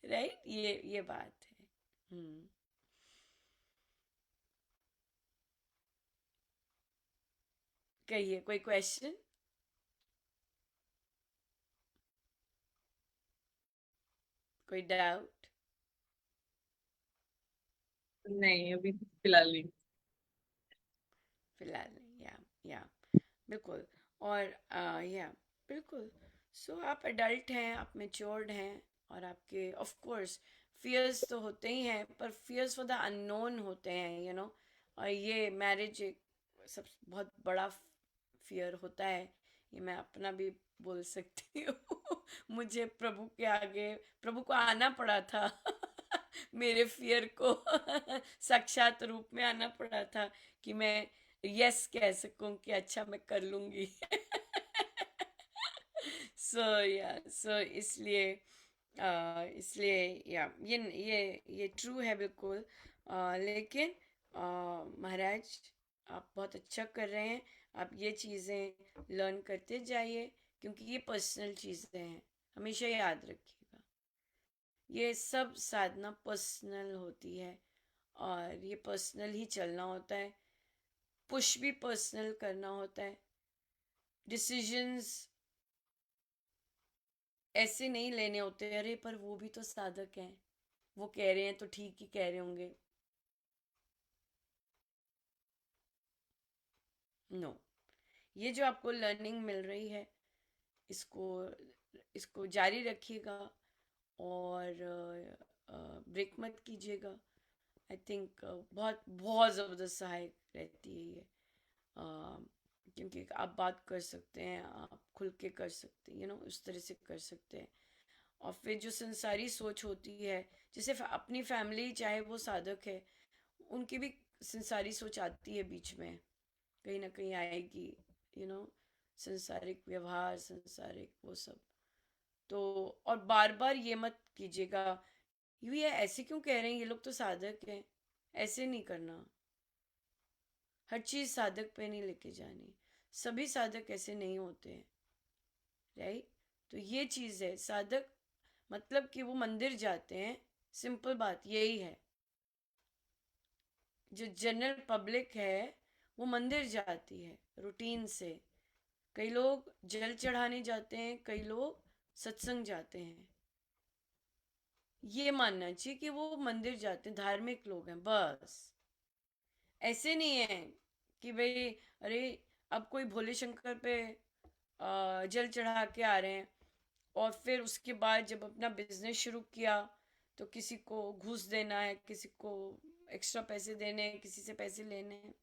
राइट, ये बात है। कहिए, कोई क्वेश्चन? कोई डाउट? नहीं, अभी फिलहाल नहीं। फिलहाल नहीं, या बिल्कुल। और या बिल्कुल। सो आप एडल्ट हैं, आप मेच्योर्ड हैं, और आपके ऑफ कोर्स फियर्स तो होते ही हैं, पर फियर्स फॉर द अननोन होते हैं, और ये मैरिज एक सब बहुत बड़ा फियर होता है। ये मैं अपना भी बोल सकती हूँ। मुझे प्रभु के आगे, प्रभु को आना पड़ा था। मेरे फियर को साक्षात रूप में आना पड़ा था कि मैं यस कह सकूं कि अच्छा मैं कर लूंगी। सो इसलिए या ये ट्रू है बिल्कुल। लेकिन महाराज आप बहुत अच्छा कर रहे हैं। आप ये चीज़ें लर्न करते जाइए, क्योंकि ये पर्सनल चीज़ें हैं, हमेशा याद रखिएगा। ये सब साधना पर्सनल होती है, और ये पर्सनल ही चलना होता है, पुश भी पर्सनल करना होता है। डिसीजंस ऐसे नहीं लेने होते, अरे पर वो भी तो साधक हैं, वो कह रहे हैं तो ठीक ही कह रहे होंगे। नो, ये जो आपको लर्निंग मिल रही है, इसको इसको जारी रखिएगा, और ब्रेक मत कीजिएगा। आई थिंक बहुत बहुत ज़बरदस्त सहायक रहती है ये। क्योंकि आप बात कर सकते हैं, आप खुल के कर सकते हैं, उस तरह से कर सकते हैं। और फिर जो संसारी सोच होती है, जैसे अपनी फैमिली चाहे वो साधक है, उनकी भी संसारी सोच आती है बीच में, कहीं ना कहीं आएगी, यू नो संसारिक व्यवहार, संसारिक वो सब। तो और बार बार ये मत कीजिएगा, ये ऐसे क्यों कह रहे हैं, ये लोग तो साधक हैं, ऐसे नहीं करना। हर चीज साधक पे नहीं लेके जानी, सभी साधक ऐसे नहीं होते हैं, राइट। तो ये चीज है, साधक मतलब कि वो मंदिर जाते हैं, सिंपल बात यही है। जो जनरल पब्लिक है वो मंदिर जाती है रूटीन से। कई लोग जल चढ़ाने जाते हैं, कई लोग सत्संग जाते हैं। ये मानना चाहिए कि वो मंदिर जाते हैं, धार्मिक लोग हैं बस। ऐसे नहीं है कि भाई अरे अब कोई भोले शंकर पे जल चढ़ा के आ रहे हैं, और फिर उसके बाद जब अपना बिजनेस शुरू किया तो किसी को घूस देना है, किसी को एक्स्ट्रा पैसे देने हैं, किसी से पैसे लेने हैं,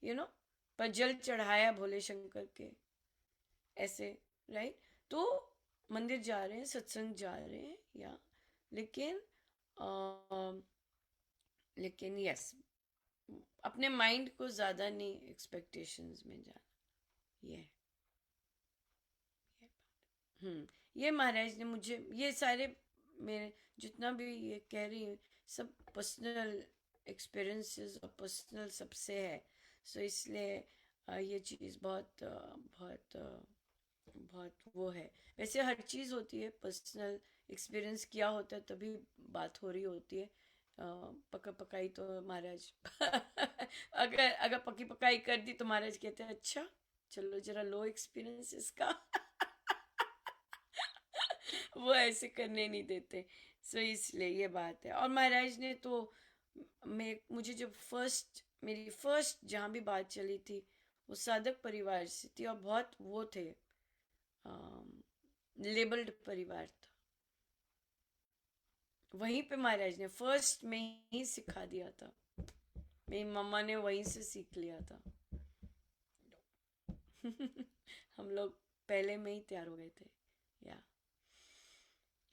यू नो पर जल चढ़ाया भोले शंकर के, ऐसे राइट? तो मंदिर जा रहे हैं, सत्संग जा रहे हैं, या लेकिन लेकिन यस, अपने माइंड को ज्यादा नहीं एक्सपेक्टेशंस में जाना। ये ये महाराज ने मुझे ये सारे, मेरे जितना भी ये कह रही हूँ, सब पर्सनल एक्सपीरियंसेस और पर्सनल सबसे है। सो इसलिए ये चीज़ बहुत बहुत बहुत वो है। वैसे हर चीज़ होती है, पर्सनल एक्सपीरियंस किया होता है तभी बात हो रही होती है। पका पकाई तो महाराज अगर अगर पकी पकाई कर दी तो महाराज कहते हैं अच्छा चलो जरा लो एक्सपीरियंस इसका वो ऐसे करने नहीं देते। सो इसलिए ये बात है। और महाराज ने तो मुझे जब मेरी फर्स्ट जहाँ भी बात चली थी वो साधक परिवार से थी, और बहुत वो थे, लेबल्ड परिवार था। वहीं पे महाराज ने फर्स्ट में ही सिखा दिया था, मेरी मम्मा ने वहीं से सीख लिया था। हम लोग पहले में ही तैयार हो गए थे।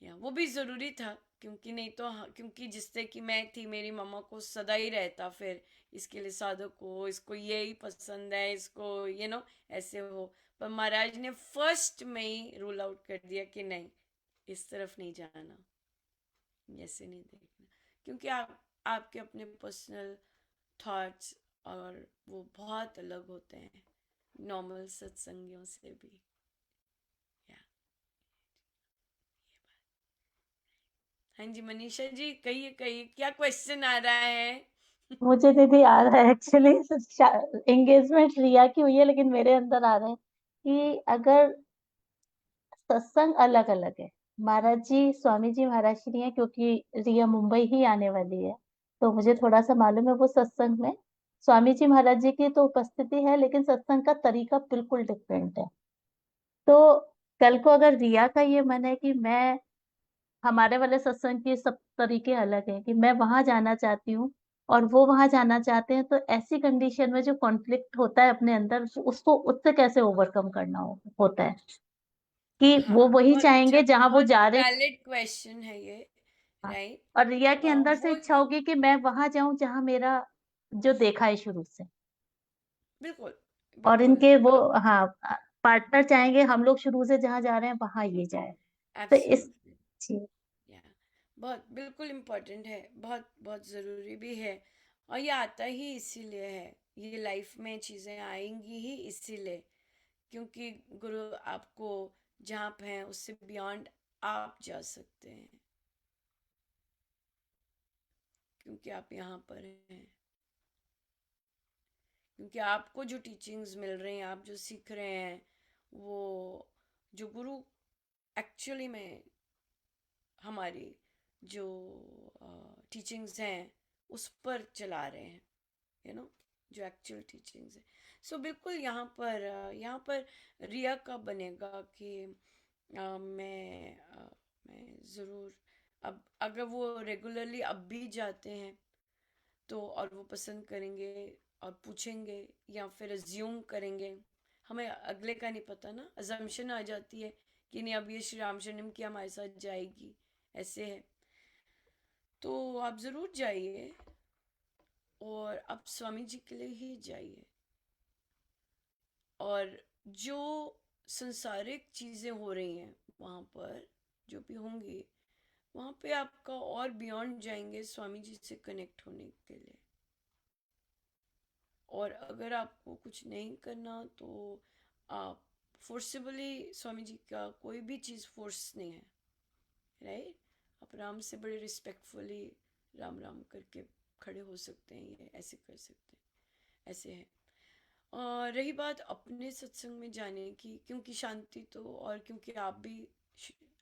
या वो भी जरूरी था, क्योंकि नहीं तो क्योंकि जिससे कि मैं थी, मेरी मम्मा को सदा ही रहता फिर इसके लिए साधक हो, इसको ये ही पसंद है, इसको ऐसे हो। पर महाराज ने फर्स्ट में ही रूल आउट कर दिया कि नहीं, इस तरफ नहीं जाना, ऐसे नहीं देखना, क्योंकि आपके अपने पर्सनल थॉट्स और वो बहुत अलग होते हैं नॉर्मल सत्संगियों से भी। या हाँ जी मनीषा जी, कहिए कहिए, क्या क्वेश्चन आ रहा है? मुझे दीदी आ रहा है एक्चुअली, एंगेजमेंट रिया की हुई है लेकिन मेरे अंदर आ रहा है कि अगर सत्संग अलग अलग है, महाराज जी स्वामी जी महाराज श्री हैं, क्योंकि रिया मुंबई ही आने वाली है तो मुझे थोड़ा सा मालूम है वो सत्संग में स्वामी जी महाराज जी की तो उपस्थिति है, लेकिन सत्संग का तरीका बिल्कुल डिफरेंट है। तो कल को अगर रिया का ये मन है कि मैं, हमारे वाले सत्संग के सब तरीके अलग हैं, कि मैं वहां जाना चाहती हूँ और वो वहां जाना चाहते हैं, तो ऐसी कंडीशन में जो कॉन्फ्लिक्ट होता है अपने अंदर, उसको उससे कैसे ओवरकम करना होता है कि वो हाँ, वही बहुत अच्छा, चाहेंगे जहां वो बहुत जा रहे। वैलिड क्वेश्चन है ये। हाँ, राइट। और रिया के अंदर से वो इच्छा होगी कि मैं वहां जाऊं जहां मेरा जो देखा है शुरू से, बिल्कुल और बिल्कुल। इनके वो, हाँ, पार्टनर चाहेंगे हम लोग शुरू से जहां जा रहे हैं वहां ये जाए। तो इस, एब्सोल्युटली। जी, या बहुत बिल्कुल इम्पोर्टेंट है, बहुत बहुत ज़रूरी भी है। और ये आता ही इसीलिए है, ये लाइफ में चीज़ें आएंगी ही इसीलिए, क्योंकि गुरु आपको जहाँ पे हैं उससे बियॉन्ड आप जा सकते हैं, क्योंकि आप यहाँ पर हैं, क्योंकि आपको जो टीचिंग्स मिल रही हैं, आप जो सीख रहे हैं, वो जो गुरु एक्चुअली में हमारी जो टीचिंग्स हैं उस पर चला रहे हैं, जो एक्चुअल टीचिंग्स है। सो बिल्कुल यहाँ पर रिया का बनेगा कि मैं ज़रूर, अब अगर वो रेगुलरली अब भी जाते हैं तो, और वो पसंद करेंगे और पूछेंगे या फिर अज्यूम करेंगे, हमें अगले का नहीं पता ना, अजम्पशन आ जाती है कि नहीं अब ये श्री राम शरणम की हमारे साथ जाएगी, ऐसे है। तो आप ज़रूर जाइए, और आप स्वामी जी के लिए ही जाइए। और जो संसारिक चीज़ें हो रही हैं वहाँ पर, जो भी होंगी वहाँ पे आपका और बियॉन्ड जाएंगे स्वामी जी से कनेक्ट होने के लिए। और अगर आपको कुछ नहीं करना तो आप फोर्सिबली, स्वामी जी का कोई भी चीज़ फोर्स नहीं है, राइट? आप आराम से बड़े रिस्पेक्टफुली राम राम करके खड़े हो सकते हैं, ये ऐसे कर सकते हैं, ऐसे है। और रही बात अपने सत्संग में जाने की, क्योंकि शांति तो, और क्योंकि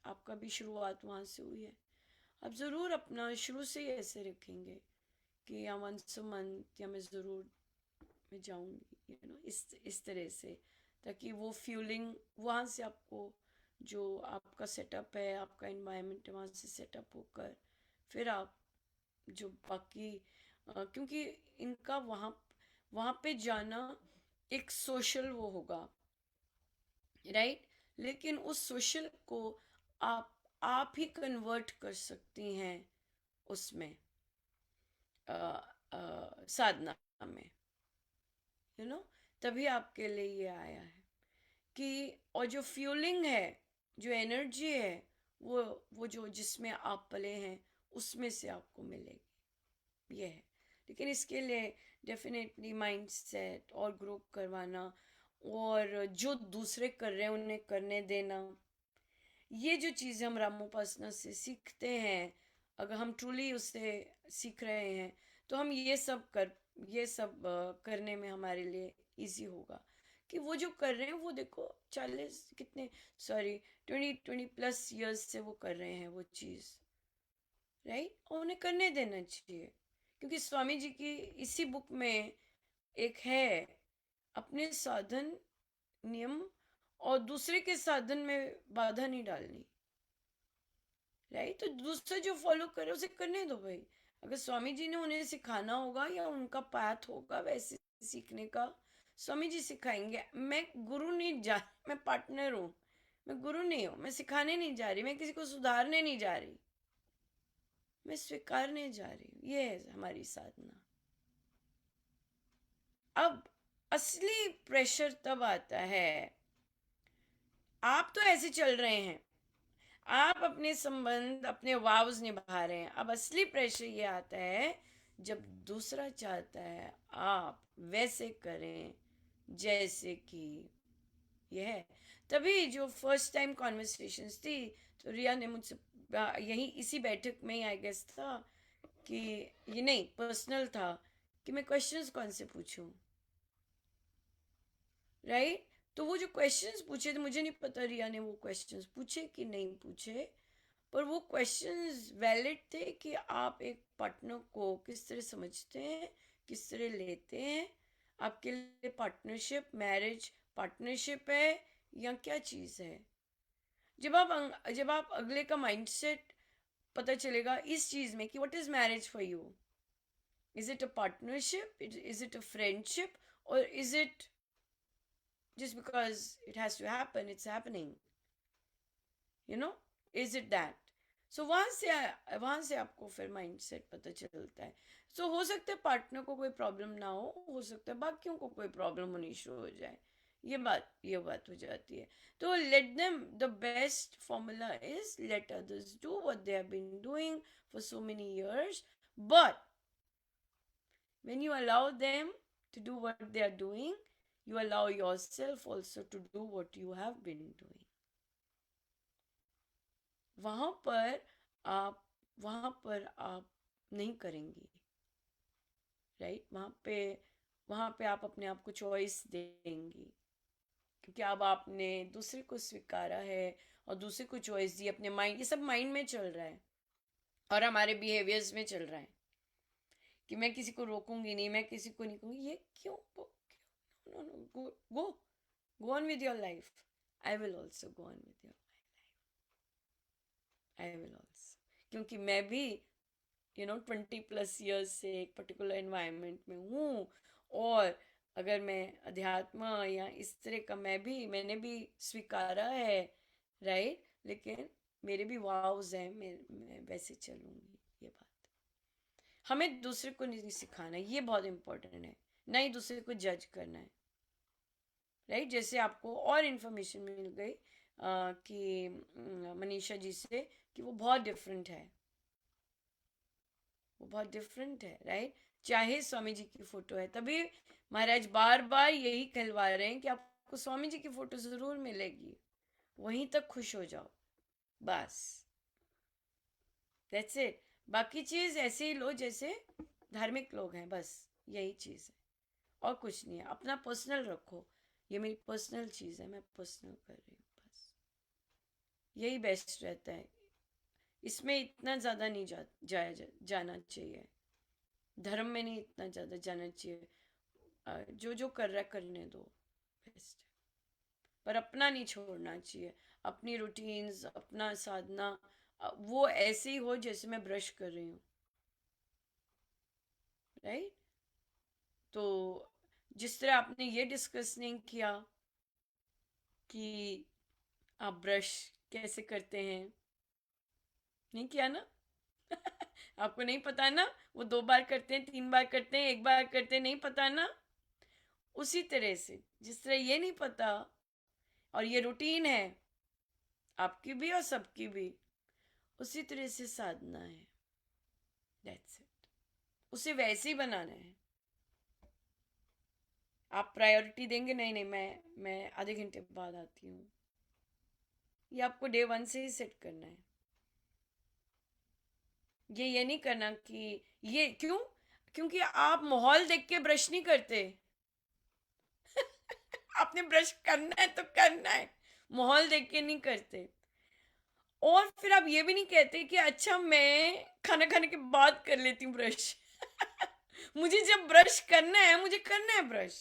आपका भी शुरुआत वहाँ से हुई है, आप ज़रूर अपना शुरू से ही ऐसे रखेंगे कि या वंस अ मंथ या मैं ज़रूर मैं जाऊँगी, इस तरह से, ताकि वो फीलिंग वहाँ से आपको, जो आपका सेटअप है, आपका इन्वायरमेंट है, वहाँ से सेटअप होकर फिर आप जो बाकी क्योंकि इनका वहाँ वहाँ पे जाना एक सोशल वो होगा, राइट? लेकिन उस सोशल को आप ही कन्वर्ट कर सकती हैं उसमें, साधना में, यू नो। तभी आपके लिए ये आया है कि, और जो फ्यूलिंग है, जो एनर्जी है, वो जो जिसमें आप पले हैं उसमें से आपको मिलेगी, ये है। लेकिन इसके लिए डेफिनेटली माइंड सेट और ग्रो करवाना, और जो दूसरे कर रहे हैं उन्हें करने देना, ये जो चीज़ें हम रामोपासना से सीखते हैं, अगर हम ट्रूली उससे सीख रहे हैं, तो हम ये सब करने में हमारे लिए इजी होगा। कि वो जो कर रहे हैं वो देखो 40 कितने, सॉरी 20+ से वो कर रहे हैं वो चीज़, राइट, और उन्हें करने देना चाहिए। क्योंकि स्वामी जी की इसी बुक में एक है, अपने साधन नियम और दूसरे के साधन में बाधा नहीं डालनी, राइट। तो दूसरे जो फॉलो करे उसे करने दो भाई। अगर स्वामी जी ने उन्हें सिखाना होगा या उनका पाथ होगा वैसे सीखने का, स्वामी जी सिखाएंगे। मैं गुरु नहीं जा, मैं पार्टनर हूँ, मैं गुरु नहीं हूँ, मैं सिखाने नहीं जा रही, मैं किसी को सुधारने नहीं जा रही, मैं स्वीकारने जा रही हूँ। ये है हमारी साधना। अब असली प्रेशर तब आता है, आप तो ऐसे चल रहे हैं, आप अपने संबंध अपने वाव्स निभा रहे हैं। अब असली प्रेशर ये आता है जब दूसरा चाहता है आप वैसे करें जैसे कि ये है। तभी जो फर्स्ट टाइम कॉन्वर्सेशंस थी, तो रिया ने मुझसे यही इसी बैठक में ही आई गेस था कि, ये नहीं पर्सनल था, कि मैं क्वेश्चंस कौन से पूछूं, राइट। तो वो जो क्वेश्चंस पूछे थे, मुझे नहीं पता रिया ने वो क्वेश्चंस पूछे कि नहीं पूछे, पर वो क्वेश्चंस वैलिड थे कि आप एक पार्टनर को किस तरह समझते हैं, किस तरह लेते हैं। आपके लिए पार्टनरशिप, मैरिज पार्टनरशिप है या क्या चीज़ है। जब आप अगले का माइंडसेट पता चलेगा इस चीज़ में कि what is marriage for you, is it a partnership, is it a friendship, और is it just because it has to happen, it's happening, you know, is it that? सो वहां से आपको फिर माइंड सेट पता चलता है। सो हो सकता है पार्टनर को कोई प्रॉब्लम ना हो सकता है बाकियों को कोई प्रॉब्लम होनी शुरू हो जाए, ये बात हो जाती है। तो let them, the best formula is let others do what they have been doing for so many years, but when you allow them to do what they are doing, you allow yourself also to do what you have been doing. वहां पर आप नहीं करेंगी, राइट। वहां पे आप अपने आप को चॉइस देंगी, क्योंकि अब आपने दूसरे को स्वीकारा है और दूसरे को चॉइस दी अपने माइंड, ये सब माइंड में चल रहा है और हमारे बिहेवियर्स में चल रहा है कि मैं किसी को रोकूंगी नहीं, मैं किसी को नहीं कहूंगी, ये क्यों, no no, go go on with your life, I will also go on with your, I will also, क्योंकि मैं भी 20+ से एक पर्टिकुलर एनवायरनमेंट में हूँ। और अगर मैं अध्यात्म या इस तरह का, मैंने भी स्वीकारा है, राइट। लेकिन मेरे भी वाव्स हैं, मैं वैसे चलूंगी। ये बात हमें दूसरे को नहीं सिखाना, ये बहुत इंपॉर्टेंट है, ना ही दूसरे को जज करना है, राइट। जैसे आपको और इन्फॉर्मेशन मिल गई कि मनीषा जी से, कि वो बहुत डिफरेंट है, वो बहुत डिफरेंट है, राइट। चाहे स्वामी जी की फोटो है, तभी महाराज बार बार यही कहलवा रहे हैं कि आपको स्वामी जी की फोटो जरूर मिलेगी, वहीं तक खुश हो जाओ, बस, दैट्स इट। बाकी चीज ऐसे ही लो जैसे धार्मिक लोग हैं, बस यही चीज है और कुछ नहीं है। अपना पर्सनल रखो, ये मेरी पर्सनल चीज है, मैं पर्सनल कर रही हूँ, बस यही बेस्ट रहता है। इसमें इतना ज्यादा नहीं जाना चाहिए, धर्म में नहीं इतना ज्यादा जाना चाहिए। जो जो कर रहा है करने दो, बेस्ट है। पर अपना नहीं छोड़ना चाहिए, अपनी रूटीन्स, अपना साधना, वो ऐसे ही हो जैसे मैं ब्रश कर रही हूँ, राइट। तो जिस तरह आपने ये डिस्कस नहीं किया कि आप ब्रश कैसे करते हैं? नहीं किया ना? आपको नहीं पता ना? वो 2 बार करते हैं, 3 बार करते हैं, 1 बार करते हैं, नहीं पता ना? उसी तरह से जिस तरह ये नहीं पता और ये रूटीन है आपकी भी और सबकी भी, उसी तरह से साधना है। That's it. उसे वैसे ही बनाना है। आप प्रायोरिटी देंगे, नहीं नहीं मैं आधे घंटे बाद आती हूँ, ये आपको डे 1 से ही सेट करना है। ये नहीं करना कि ये क्यों, क्योंकि आप माहौल देख के ब्रश नहीं करते। आपने ब्रश करना है तो करना है, माहौल देख के नहीं करते। और फिर आप ये भी नहीं कहते कि अच्छा मैं खाना खाने के बाद कर लेती हूँ ब्रश। मुझे जब ब्रश करना है मुझे करना है ब्रश।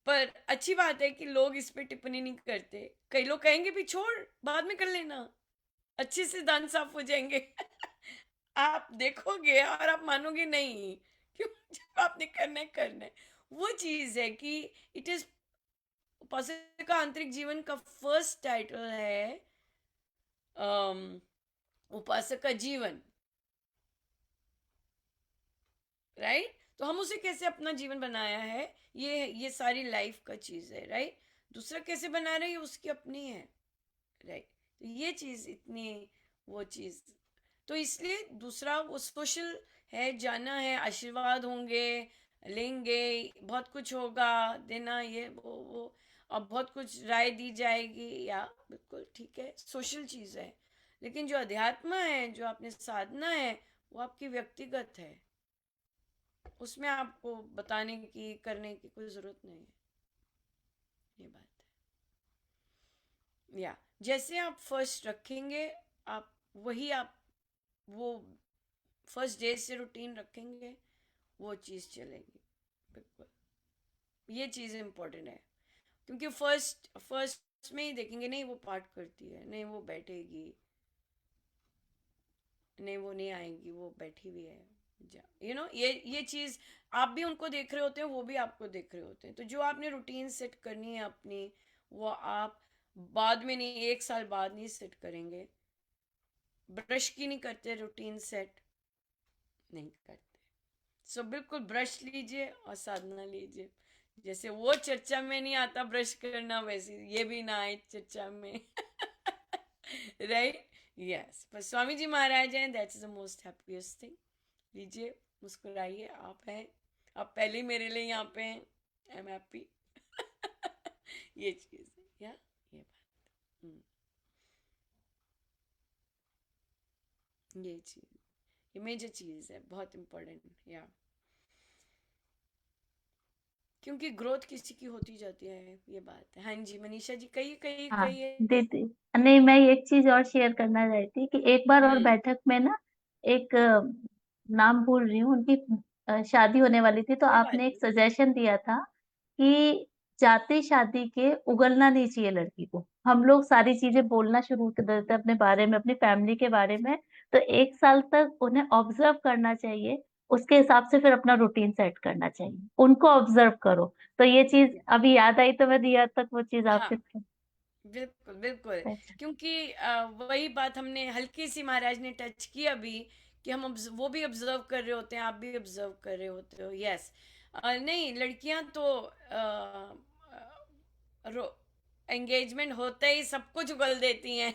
पर अच्छी बात है कि लोग इस पे टिप्पणी नहीं करते। कई लोग कहेंगे भी छोड़, बाद में कर लेना, अच्छे से दांत साफ हो जाएंगे। आप देखोगे और आप मानोगे नहीं, क्यों? जब आपने करना है। वो चीज है कि इट इज, उपासक का आंतरिक जीवन का फर्स्ट टाइटल है अम, उपासक का जीवन, राइट? तो हम उसे कैसे अपना जीवन बनाया है, ये सारी लाइफ का चीज है, राइट? दूसरा कैसे बना रहे हैं ये उसकी अपनी है, राइट? तो ये चीज इतनी, वो चीज, तो इसलिए दूसरा वो सोशल है, जाना है, आशीर्वाद होंगे, लेंगे, बहुत कुछ होगा देना, ये वो और बहुत कुछ राय दी जाएगी, या बिल्कुल ठीक है, सोशल चीज है। लेकिन जो अध्यात्म है, जो आपने साधना है, वो आपकी व्यक्तिगत है। उसमें आपको बताने की, करने की कोई जरूरत नहीं है। ये बात है, या जैसे आप फर्स्ट रखेंगे, आप वही आप वो फर्स्ट डे से रूटीन रखेंगे, वो चीज़ चलेगी। बिल्कुल, ये चीज़ इम्पोर्टेंट है। क्योंकि फर्स्ट फर्स्ट में ही देखेंगे, नहीं वो पाठ करती है, नहीं वो बैठेगी, नहीं वो नहीं आएगी, वो बैठी हुई है, ये चीज़ आप भी उनको देख रहे होते हैं, वो भी आपको देख रहे होते हैं। तो जो आपने रूटीन सेट करनी है अपनी, वो आप बाद में नहीं, 1 साल बाद नहीं सेट करेंगे। ब्रश की नहीं करते रूटीन सेट, नहीं करते। सो बिल्कुल ब्रश लीजिए और साधना लीजिए। जैसे वो चर्चा में नहीं आता ब्रश करना, वैसे ये भी ना आए चर्चा में। राइट? यस, पर स्वामी जी महाराज हैं, that's the most happiest thing. लीजिए, मुस्कुराइए, आप हैं, आप पहले ही मेरे लिए यहाँ पे हैं, आई एम हैप्पी। ये चीज है, या ये बात, ये चीज, ये मेजर चीज है, बहुत इम्पोर्टेंट, या क्योंकि ग्रोथ किसी की होती जाती है, ये बात है। हाँ जी, मनीषा जी, कहिए कहिए हाँ कहिए। दीदी, नहीं मैं एक चीज और शेयर करना चाहती कि एक बार और हम्म। बैठक में ना, एक नाम भूल रही हूँ उनकी, शादी होने वाली थी, तो कोई बात आपने एक नहीं। सजेशन दिया था कि जाते शादी के उगलना नहीं चाहिए लड़की को। हम लोग सारी चीजें बोलना शुरू कर देते हैं अपने बारे में, अपनी फैमिली के बारे में। तो 1 साल तक उन्हें ऑब्जर्व करना चाहिए, उसके हिसाब से फिर अपना रूटीन सेट करना चाहिए, उनको ऑब्जर्व करो। तो ये चीज Yeah. अभी याद आई, तो मैं दिया तक वो चीज हाँ, आपसे। बिल्कुल बिल्कुल। अच्छा। क्योंकि वही बात हमने हल्की सी महाराज ने टच की अभी, कि हम वो भी ऑब्जर्व कर रहे होते हैं, आप भी ऑब्जर्व कर रहे होते हो। यस, नहीं लड़कियां तो एंगेजमेंट होते ही सब कुछ उगल देती हैं।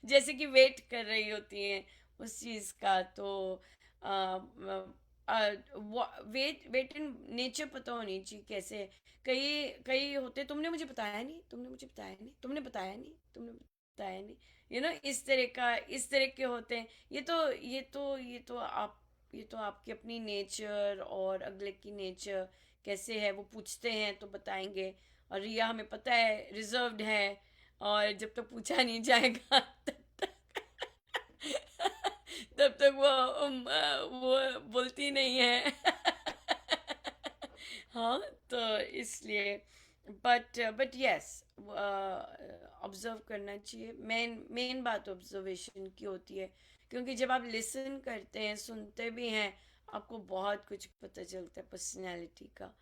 जैसे कि वेट कर रही होती हैं उस चीज का। तो वेट वेट इन नेचर पता होनी चाहिए कैसे। कई कई होते, तुमने मुझे बताया नहीं, तुमने मुझे बताया नहीं, तुमने बताया नहीं, तुमने बताया नहीं, इस तरह का, इस तरह के होते हैं। ये तो आपकी अपनी नेचर और अगले की नेचर कैसे है वो पूछते हैं तो बताएंगे। और रिया हमें पता है रिजर्व्ड है, और जब तक पूछा नहीं जाएगा तब तक वो बोलती नहीं है। हाँ, तो इसलिए, बट यस, ऑब्जर्व करना चाहिए। मेन मेन बात ऑब्जर्वेशन की होती है, क्योंकि जब आप लिसन करते हैं, सुनते भी हैं, आपको बहुत कुछ पता चलता है पर्सनैलिटी का,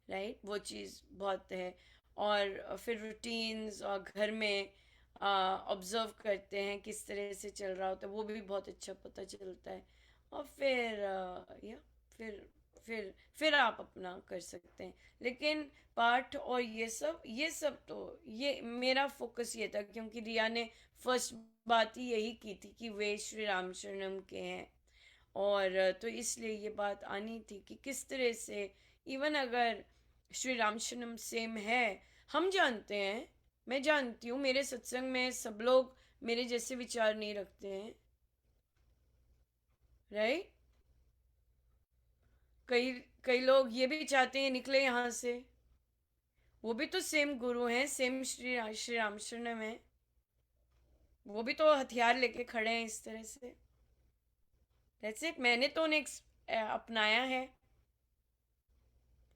राइट? वो चीज़ बहुत है। और फिर रूटीन्स और घर में ऑब्जर्व करते हैं किस तरह से चल रहा होता है, वो भी बहुत अच्छा पता चलता है। और फिर या फिर फिर आप अपना कर सकते हैं। लेकिन पाठ और ये सब तो ये मेरा फोकस ये था, क्योंकि रिया ने फर्स्ट बात ही यही की थी कि वे श्री राम शरणम के हैं। और तो इसलिए ये बात आनी थी कि किस तरह से, इवन अगर श्री रामशरणम सेम है, हम जानते हैं, मैं जानती हूँ मेरे सत्संग में सब लोग मेरे जैसे विचार नहीं रखते हैं, राइट। कई कई लोग ये भी चाहते हैं निकले यहाँ से, वो भी तो सेम गुरु हैं, सेम श्री रामशरणम है, वो भी तो हथियार लेके खड़े हैं इस तरह से। दैट्स इट, मैंने तो उन्हें अपनाया है,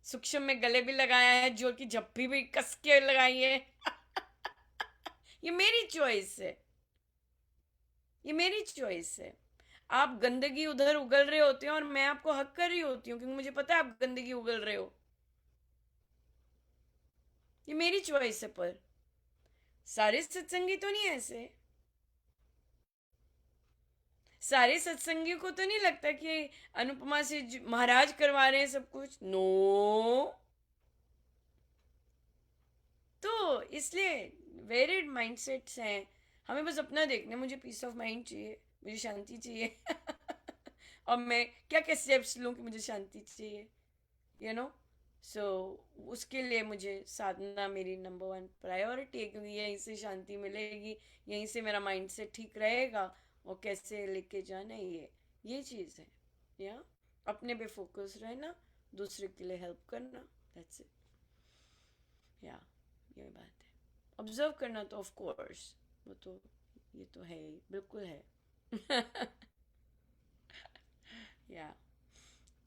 सूक्ष्म में गले भी लगाया है, जोर की झप्पी भी कस के लगाई है। ये मेरी चॉइस है, ये मेरी चॉइस है। आप गंदगी उधर उगल रहे होते हैं और मैं आपको हक कर रही होती हूँ, क्योंकि मुझे पता है आप गंदगी उगल रहे हो। ये मेरी चॉइस है। पर सारे सत्संगी तो नहीं ऐसे, सारे सत्संगियों को तो नहीं लगता कि अनुपमा से महाराज करवा रहे हैं सब कुछ। नो, तो इसलिए वेरिड माइंडसेट्स हैं। हमें बस अपना देखना है, मुझे पीस ऑफ माइंड चाहिए, मुझे शांति चाहिए। और मैं क्या क्या स्टेप्स लूँ कि मुझे शांति चाहिए, यू नो। सो उसके लिए मुझे साधना मेरी नंबर वन प्रायोरिटी है, क्योंकि यहीं से शांति मिलेगी, यहीं से मेरा माइंड सेट ठीक रहेगा। और कैसे लेके जाना है, ये चीज़ है। या अपने पे फोकस रहना, दूसरे के लिए हेल्प करना, दैट्स इट। या ये बात है। ऑब्जर्व करना तो ऑफ कोर्स, वो तो ये तो है ही, बिल्कुल है। या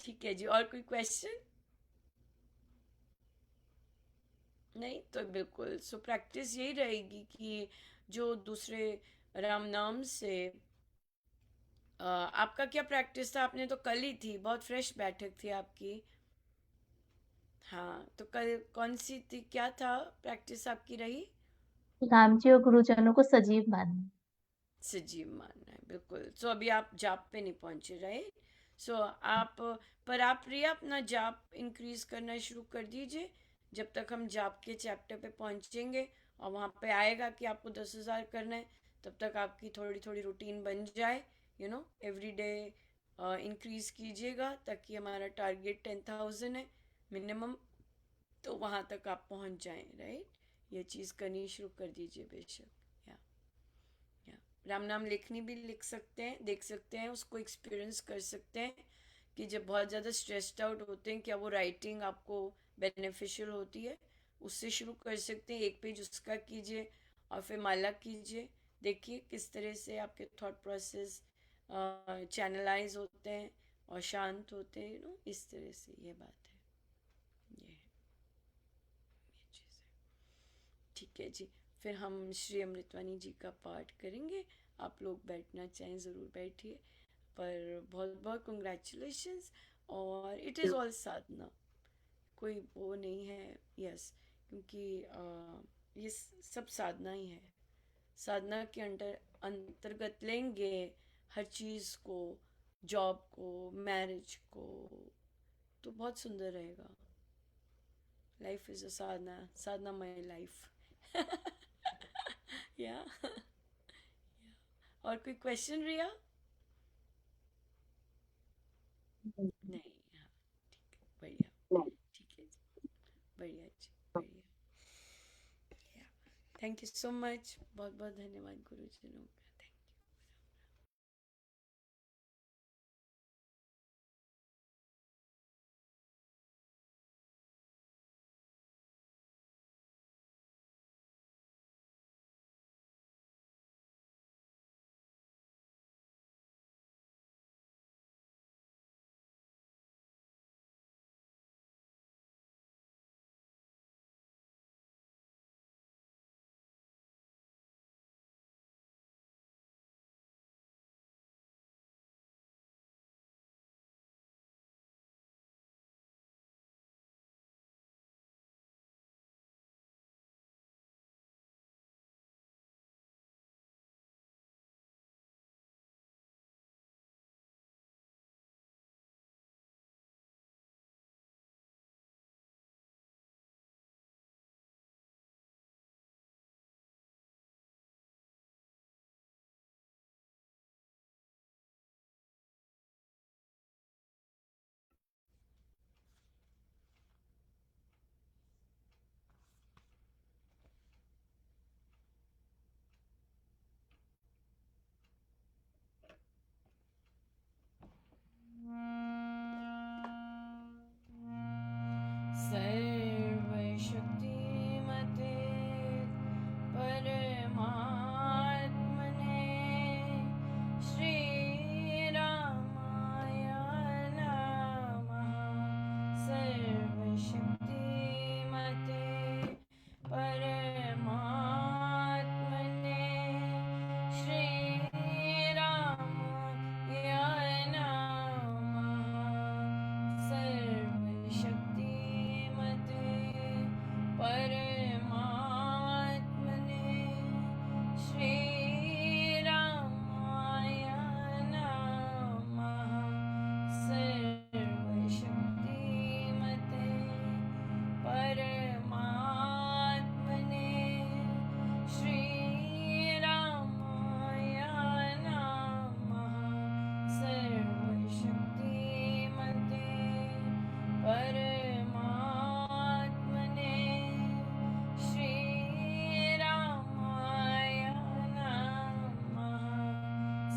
ठीक है जी, और कोई क्वेश्चन? नहीं तो बिल्कुल, सो प्रैक्टिस यही रहेगी कि जो दूसरे राम नाम से आपका क्या प्रैक्टिस था? आपने तो कल ही थी, बहुत फ्रेश बैठक थी आपकी। हाँ, तो कल कौन सी थी, क्या था प्रैक्टिस आपकी रही? राम जी और गुरुजनों को सजीव मानना। सजीव मानना है, बिल्कुल। सो अभी आप जाप पे नहीं पहुंचे, राइट। सो आप, पर आप प्रिया अपना जाप इंक्रीज करना शुरू कर दीजिए। जब तक हम जाप के चैप्टर पे पहुंचेंगे और वहां पे आएगा कि आपको 10,000 करना है, तब तक आपकी थोड़ी थोड़ी रूटीन बन जाए। एवरी डे इंक्रीज कीजिएगा, ताकि हमारा टारगेट 10,000 है मिनिमम, तो वहां तक आप पहुंच जाएं, राइट। ये चीज़ करनी शुरू कर दीजिए बेशक। या राम नाम लेखनी भी लिख सकते हैं, देख सकते हैं, उसको एक्सपीरियंस कर सकते हैं कि जब बहुत ज़्यादा स्ट्रेस्ड आउट होते हैं, क्या वो राइटिंग आपको बेनिफिशियल होती है। उससे शुरू कर सकते हैं, एक पेज उसका कीजिए और फिर माला कीजिए। देखिए किस तरह से आपके थॉट प्रोसेस चैनलाइज होते हैं और शांत होते हैं, इस तरह से। ये बात है, ये है, ये चीज़ है। ठीक है जी, फिर हम श्री अमृतवाणी जी का पाठ करेंगे। आप लोग बैठना चाहें ज़रूर बैठिए। पर बहुत बहुत कंग्रेचुलेशंस। और इट इज़ ऑल साधना, कोई वो नहीं है। यस, क्योंकि ये सब साधना ही है। साधना के अंतर्गत लेंगे हर चीज़ को, जॉब को, मैरिज को, तो बहुत सुंदर रहेगा। Life is a Sadhana, Sadhana my life. या और कोई क्वेश्चन रिया? नहीं, हाँ, ठीक है, बढ़िया। ठीक है जी, बढ़िया जी, बढ़िया। थैंक यू सो मच, बहुत बहुत धन्यवाद गुरुजनों का। Thank you.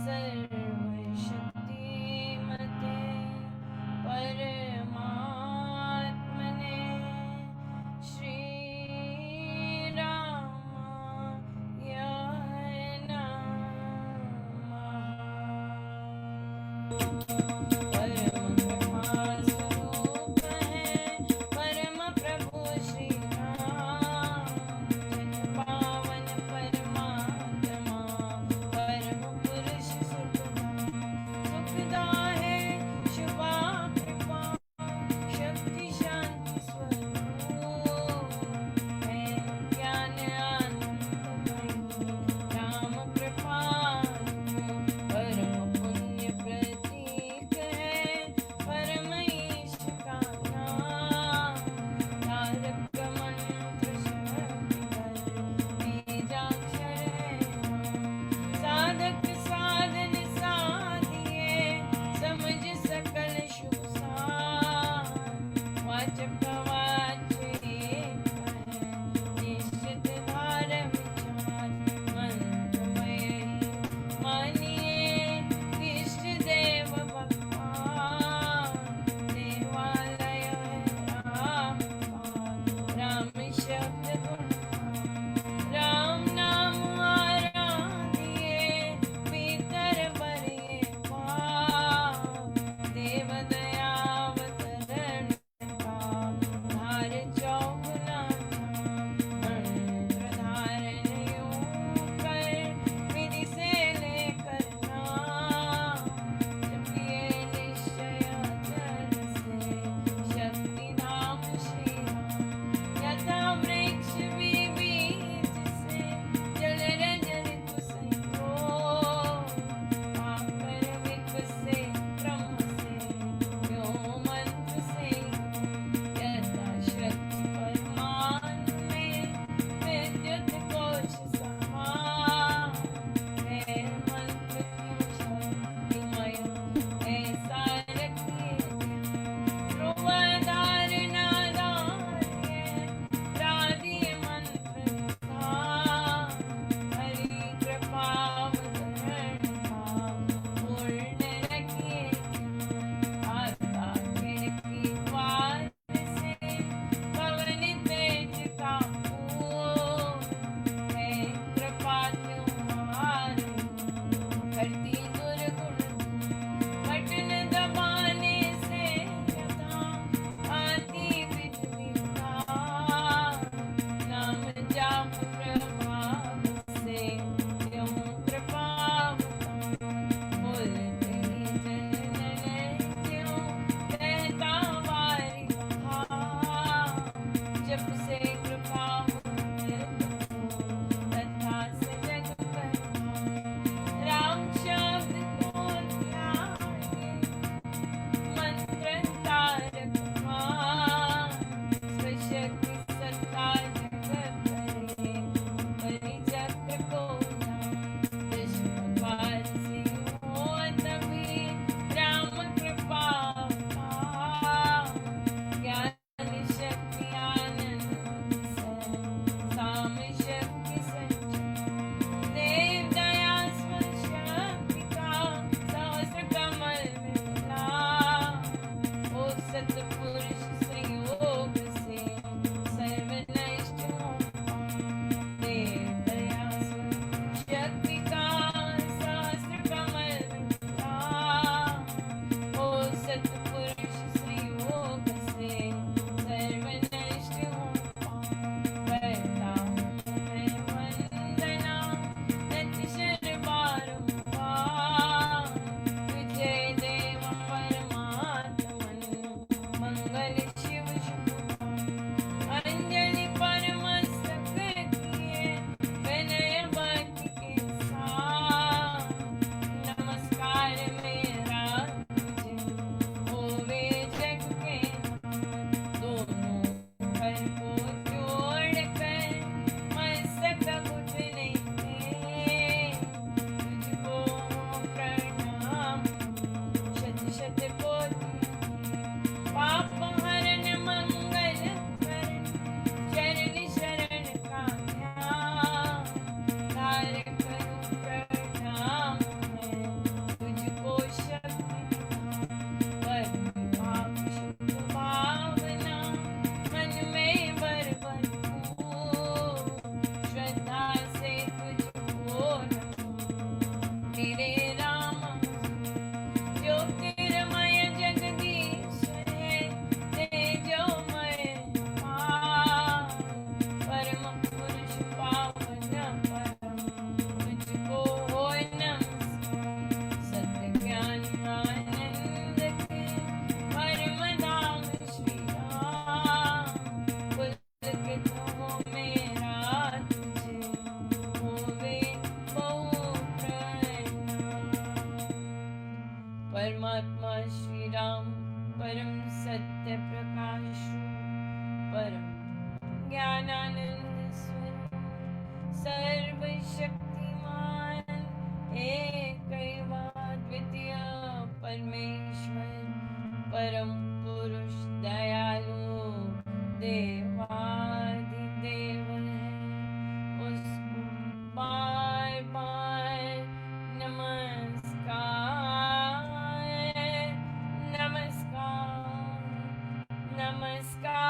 सर्वशक्तिमते परमात्मने श्रीरामाय नमः। परम कृपा स्वरूप है परम प्रभु श्री राम, जन पावन परमात्मा परम पुरुष सुखदा है शुभा कृपा शक्ति शांति स्वरूप है ज्ञान आनंद राम कृपा परम पुण्य प्रतीक है परमात्मा श्री राम परम सत्य प्रकाश परम ज्ञानानंद स्वरूप सर्वशक्तिमान एकैवाद्वितीय परमेश्वर परम पुरुष दयालु देवाधिदेव है। उसको बार बार नमस्कार नमस्कार नमस्कार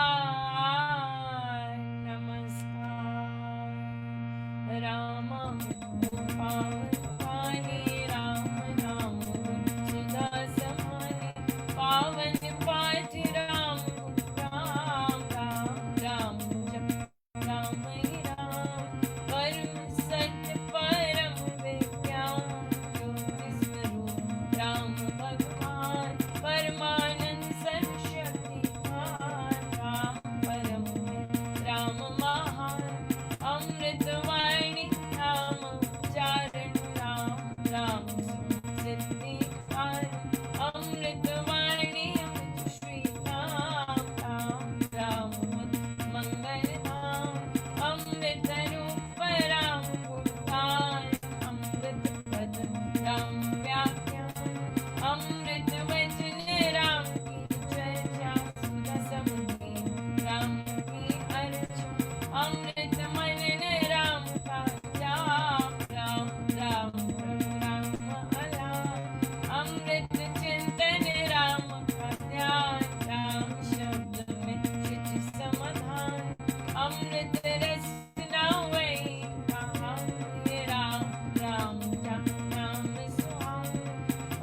नमस्कार। राम पावनी राम नाम सुधा समानी पावन पाठ राम राम राम राम जप राम ही राम परम सत्य परम विज्ञान ज्योति स्वरूप राम भगवान परमानंद सर्वशक्तिमान राम परम राम महान अमृत वाणी राम उच्चारण राम राम सिद्धि अमृत वाणी अमृत श्री राम राम राम मंगल धाम अमृत रूप राम गुणगान अमृत पद राम व्याख्यान अमृत वचन राम की चर्चा सुधा समुद्री राम की अर्चना अमृत मनन राम का जाप राम राम राम अलाप अमृत चिंतन राम का ध्यान राम शब्द में चित समाधान अमृत रचना वही कहा राम राम नाम सुहान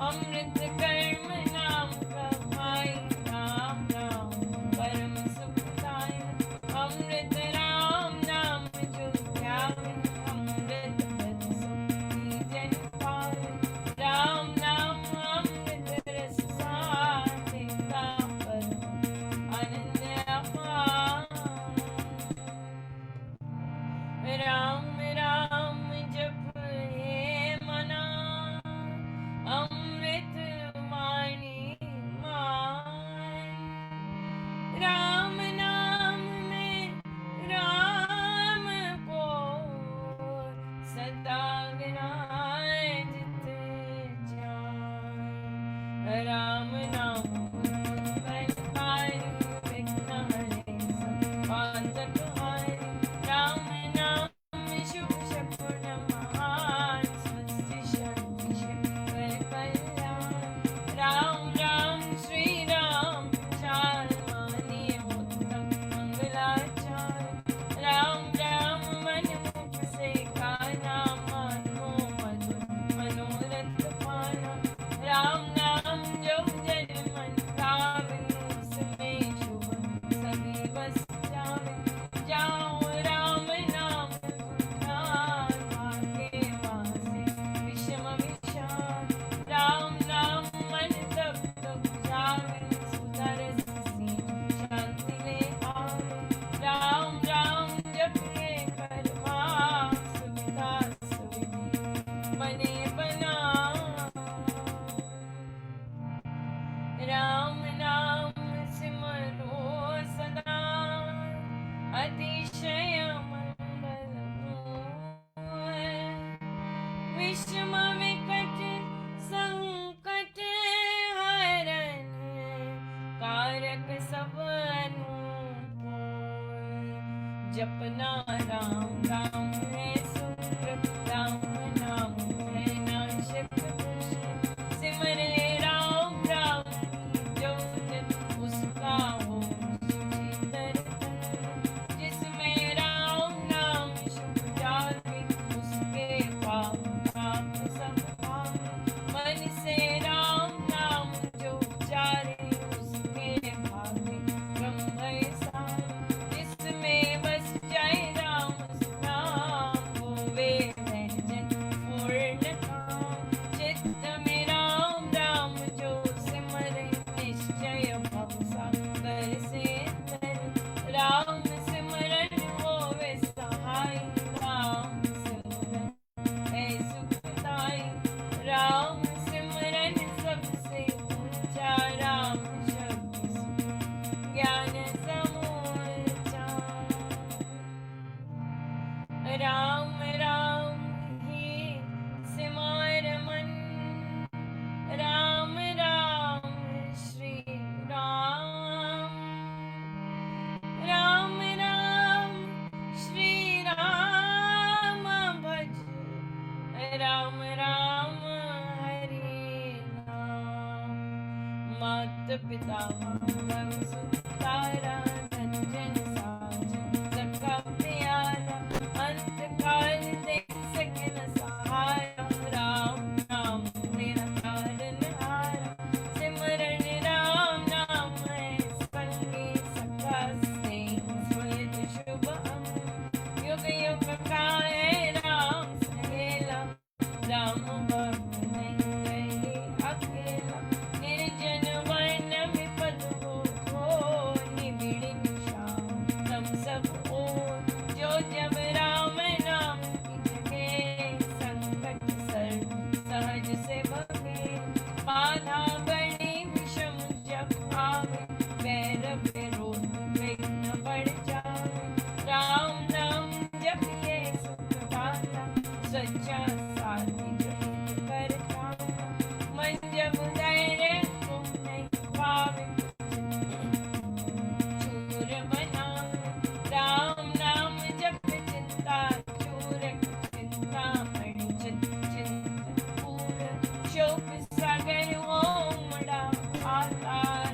अमृत कर्म नाम का भाई राम राम परम सुखदाय अमृत राम नाम जो ध्यावे अमृत पद सुखी जन पावे राम नाम अमृत रस सार देता परम आनंद अपार। राम राम जप हे मना अमृत वाणी मान राम नाम में राम को सदा विराजित जान राम नाम बलहारी विघ्न हरे सब पातक हारी राम नाम शुभ शकुन महान स्वस्ति शांति शंकर कल्याण राम राम श्री राम चार मानिए उत्तम मंगलाचार राम राम मन मुख से गाना मानो मधुर मनोरथ पाना राम नाम जो जन मन गावे उसमें शुभ सभी बस जावे जाओ राम नाम गुणगान भाग्य वासे विषम विशाल राम नाम मन तब तक जावे सुधर सी शांति ले आवे राम राम जप के करवा सुविधा सुविधि बने बना राम नाम सिमरो सदा अतिशय मंगल विषम विकट संकट हरण कारक सब अनुकूल जपना राम राम है सुकृत राम नाम है नाशक दुष्ट सिमर ले राम राम जो जन उसका हो सुचितर जिसमें राम नाम शुभ जागे उसके पाप पाप सब भागे मन से राम नाम जो उचारे उसके भागे ब्रह्म सारे जिसमें बस जाए राम नाम मात पिता माधव सुतारा धनजन साज सबका प्यारा अंत काल देख सके न सहारा राम नाम तेरा तारन हारा सिमरन राम नाम है संगी सका स्नेह स्मृत शुभ अंग युग युग का है राम सहेला राम भक्त नहीं कहे अकेला निर्जन वन विपद हो निबिड़ निशान तम सब ओर जो जब राम नाम की जगे संकट सर सहज से भगे बाधा बड़ी विषम जब आवे बैर विरोध विघ्न बढ़ जावे राम नाम जपिए सुख दाता सच्चा साथी जो हित करता मन जब धैर्य तुम नहीं पावे चूर बनावे राम नाम जप चिंता चूर चिंता मणि चिंत पूर शोक सागर हो मड़ा आकार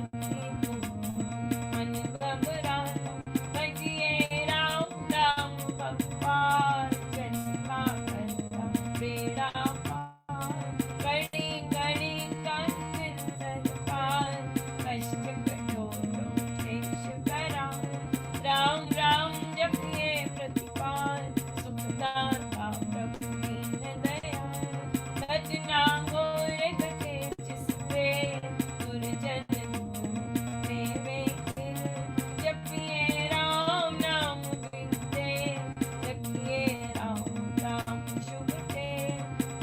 मन घबराता भजिए राम राम भगवान जन्मा करता बेड़ा पार कड़ी कड़ी कर चिंतन पार कष्ट कठोर क्लेश करा राम राम जपिए प्रतिपाल सुखदाता प्रभु दीन दयाल रचना गोर घटे जिसपे दुर्जन देवे के जपिए राम नाम बिनते रखिए राम राम शुभ दे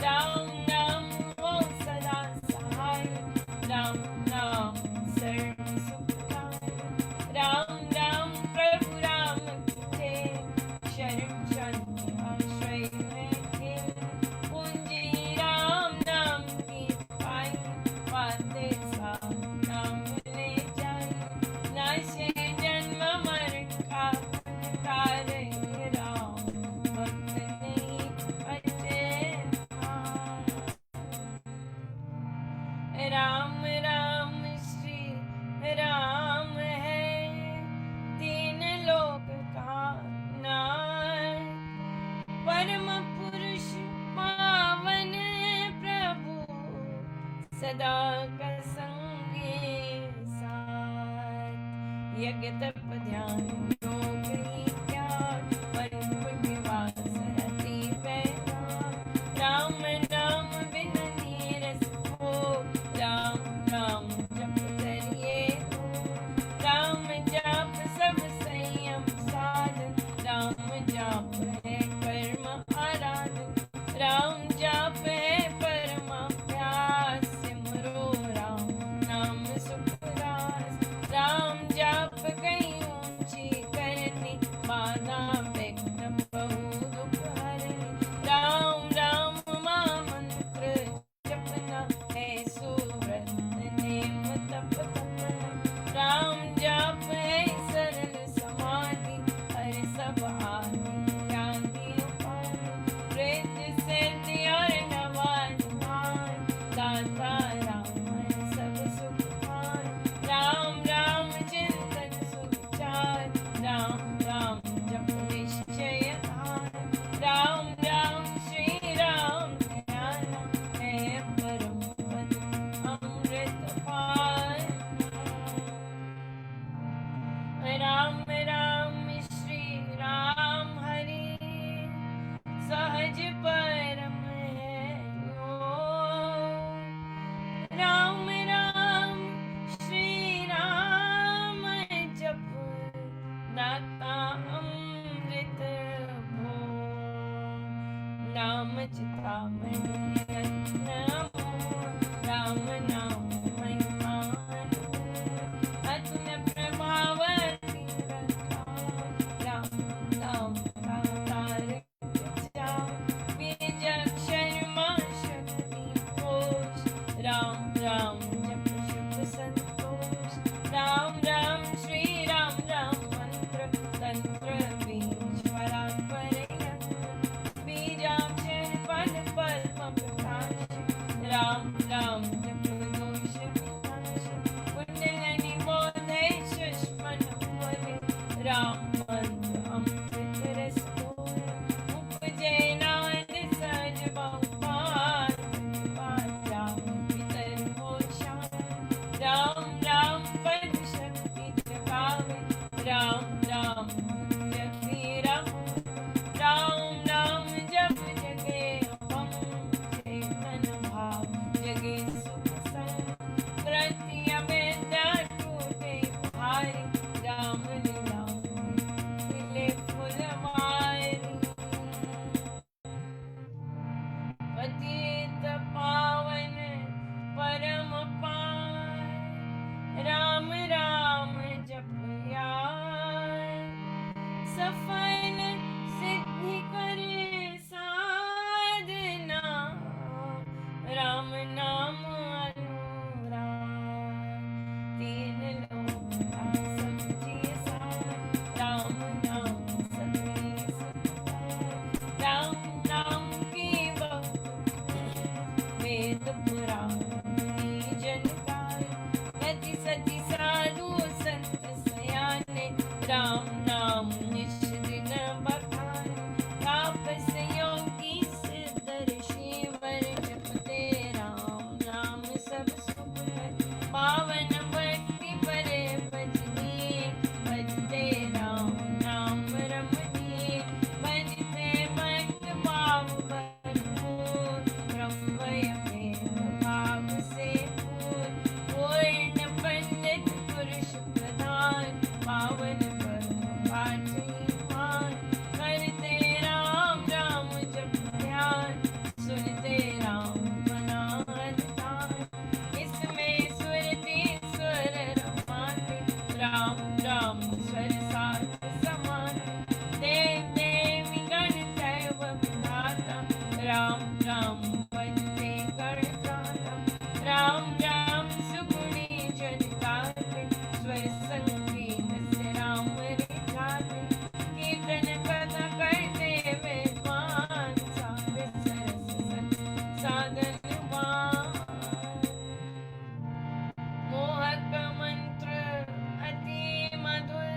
राम नाम हो सदा सहाय राम नाम सर्व सुखदाय राम राम प्रभु राम तुझे शरण शांति आश्रय है के पूंजी राम नाम की पाई पाते सा नाम ले जाए नाशे जन्म मरण का तारे राम भक्त नहीं अटे राम राम श्री राम है तीन लोक का नाथ परम पुरुष पावन प्रभु सदा का संगी साथ यज्ञ तप ध्यान योग ज्ञान परम निवास रति वैराग राम नाम बिन नीरस हो राम राम जप करिए हो राम जाप सब संयम साधन राम जाप है कर्म आराधन राम जाप है परमाभ्यास सिमरो राम नाम सुखदास राम जाप कहीं ऊंची करनी बाधा विघ्न बहु दुख हरनी राम राम महामंत्र जपना है सुव्रत नेम तप तपना राम जाप है सरल समाधि हर सब आदि ज्ञानी उपाधि वृद्ध सिद्धि और नवाधान दाता राम है सब सुख पान राम राम चिंतन सुविचार राम राम जप निश्चय ध्यान राम राम श्री राम ध्यान है परम पद अमृत पान राम राम श्री राम हरि सहज परम है योग राम राम श्री राम जप दाता अमृत भोग नाम चितामणि रत्न मोह राम नाम महिमान अतुल प्रभाव राम नाम का तारक बीजाक्षर मां शक्ति कोश राम राम जप शुभ संतोष राम राम श्री राम राम मंत्र तंत्र बीज परात्पर यंत्र बीजाक्षर पद पद्म प्रकाश राम राम जप दोष विनाश पुरानी जनकार, यति सति साधु संत सयाने, राम नाम निश दिन बखाने, तापस योगी सिद्ध ऋषि वर, जपते राम नाम सब सुख है, पावन भक्ति परे भजनीय, भजते राम नाम रमणीय, भजते भक्त भाव भरपूर, ब्रह्मय प्रेम भाव से पूर्ण, पूर्ण पंडित पुरुष प्रधान, पावन ब्रह्म पाठ ईमान, करते राम राम जप ध्यान, सुनते राम मनाधान, इसमें सुरति स्वर रमाते, राम राम स्वर साथ समाते, देव देवी गण दैव विधाता, राम राम वंदे गणत्राता, राम राम सुगुणी जन गाते, स्वर संगीत से राम रिझाते, कीर्तन कथा करते विद्वान, साधु सरस साधनवान, मोहक मंत्र अति मधुर,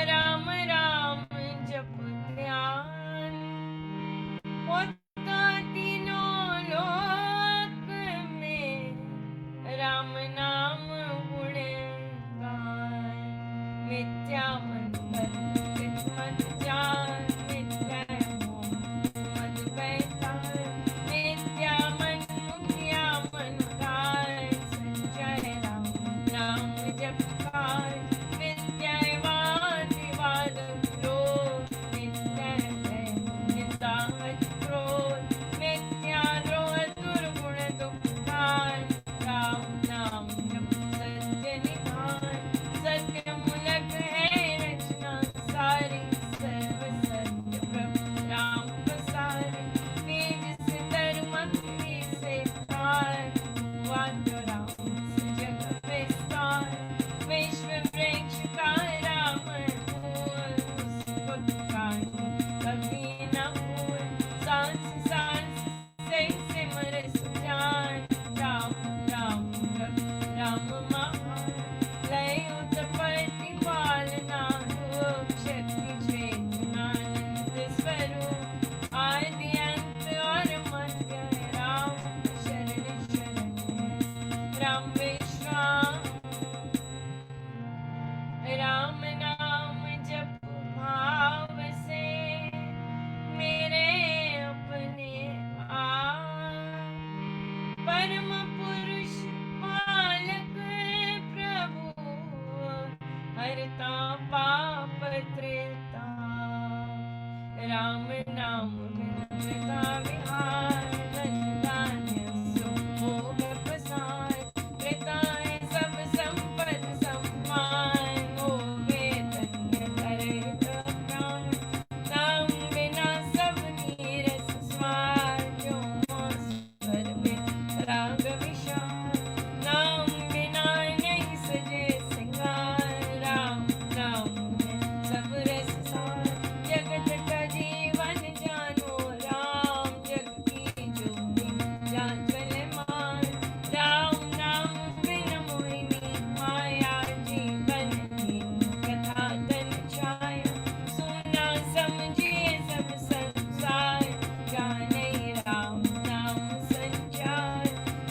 राम राम जप ध्यान, होता तीनों लोक में, राम नाम गुणगान, मिथ्या मन कल्पित मत जान, मिथ्या मोह मत बैतान, मिथ्या मन मुखिया मन गाय, संजय राम नाम जपकार, विद्यावान विवाद क्रोध, मिथ्या भय निंदा क्रोध, मिथ्या द्रोह दुर्गुण दुःखान, राम नाम जप सत्य निधान, सत्य मूलक है रचना सारी, सर्व सत्य प्रभु राम पसारे, वेद से धर्म भक्ति से तार, वाक्य राम से जग विस्तार, विश्व वृक्ष का राम मूल, उसको दुखाने कभी न भूल, सांस सांस से सिमर सुजान, राम राम जप राम महान, लय उत्पत्ति पालना रूप, शक्ति चेतनानंद स्वरूप, आदि अंत और मध्य राम, शरण शरण राम विश्राम, राम नाम जप भाव से, मेरे अपने आप, परम पुरुष पालक प्रभु, हरता पाप त्रेता, राम नाम बिन का विहार, धन धान्य सुख भोग प्रसाद, कृता है सब संपद सम्मान, होवे धन्य करे प्राण, नाम बिना सब नीरस स्वार, जो स्वर में राग विशाल, नाम बिना नहीं सजे सिंगार, राम नाम है सब रस सार, जगत का जीवन जानो राम, जग की ज्योति जान मान, राम नाम बिन मोहिनी माया, जीवन की कथा तन छाया, सुना समझिए सब संसार, जाने राम नाम संचार,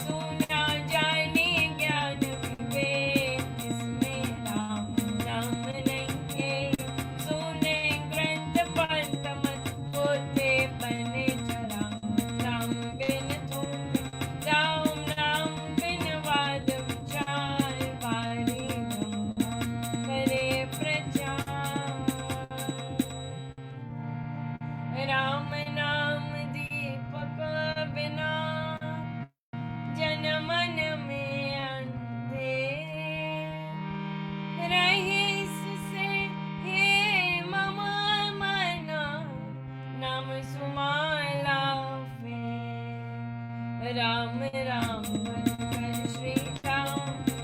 सुना जाने ज्ञान विवेक, जिसमें राम नाम नहीं है, सुने ग्रंथ पंथ मत होते, बने चरा राम बिन थोते, राम नाम बिन वाद विचार, वारी ब्रह्मा करे प्रचार, राम नाम दीपक बिना, जन मन में अंधेर, रहे इससे हे मम मना, नाम सुमाला फेर, राम राम कर श्री राम,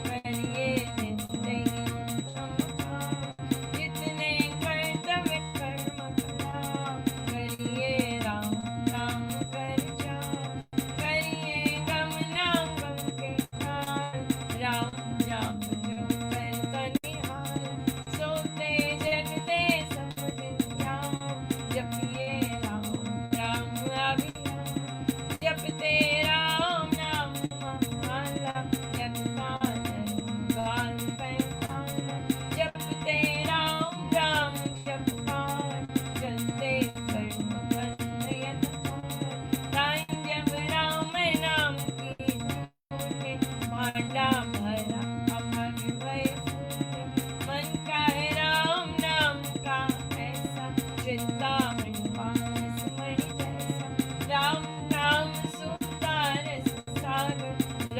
करिए नित्य उत्तम काम, जितने कर्तव्य कर्म करा, करिए राम राम कर जा, करिएगा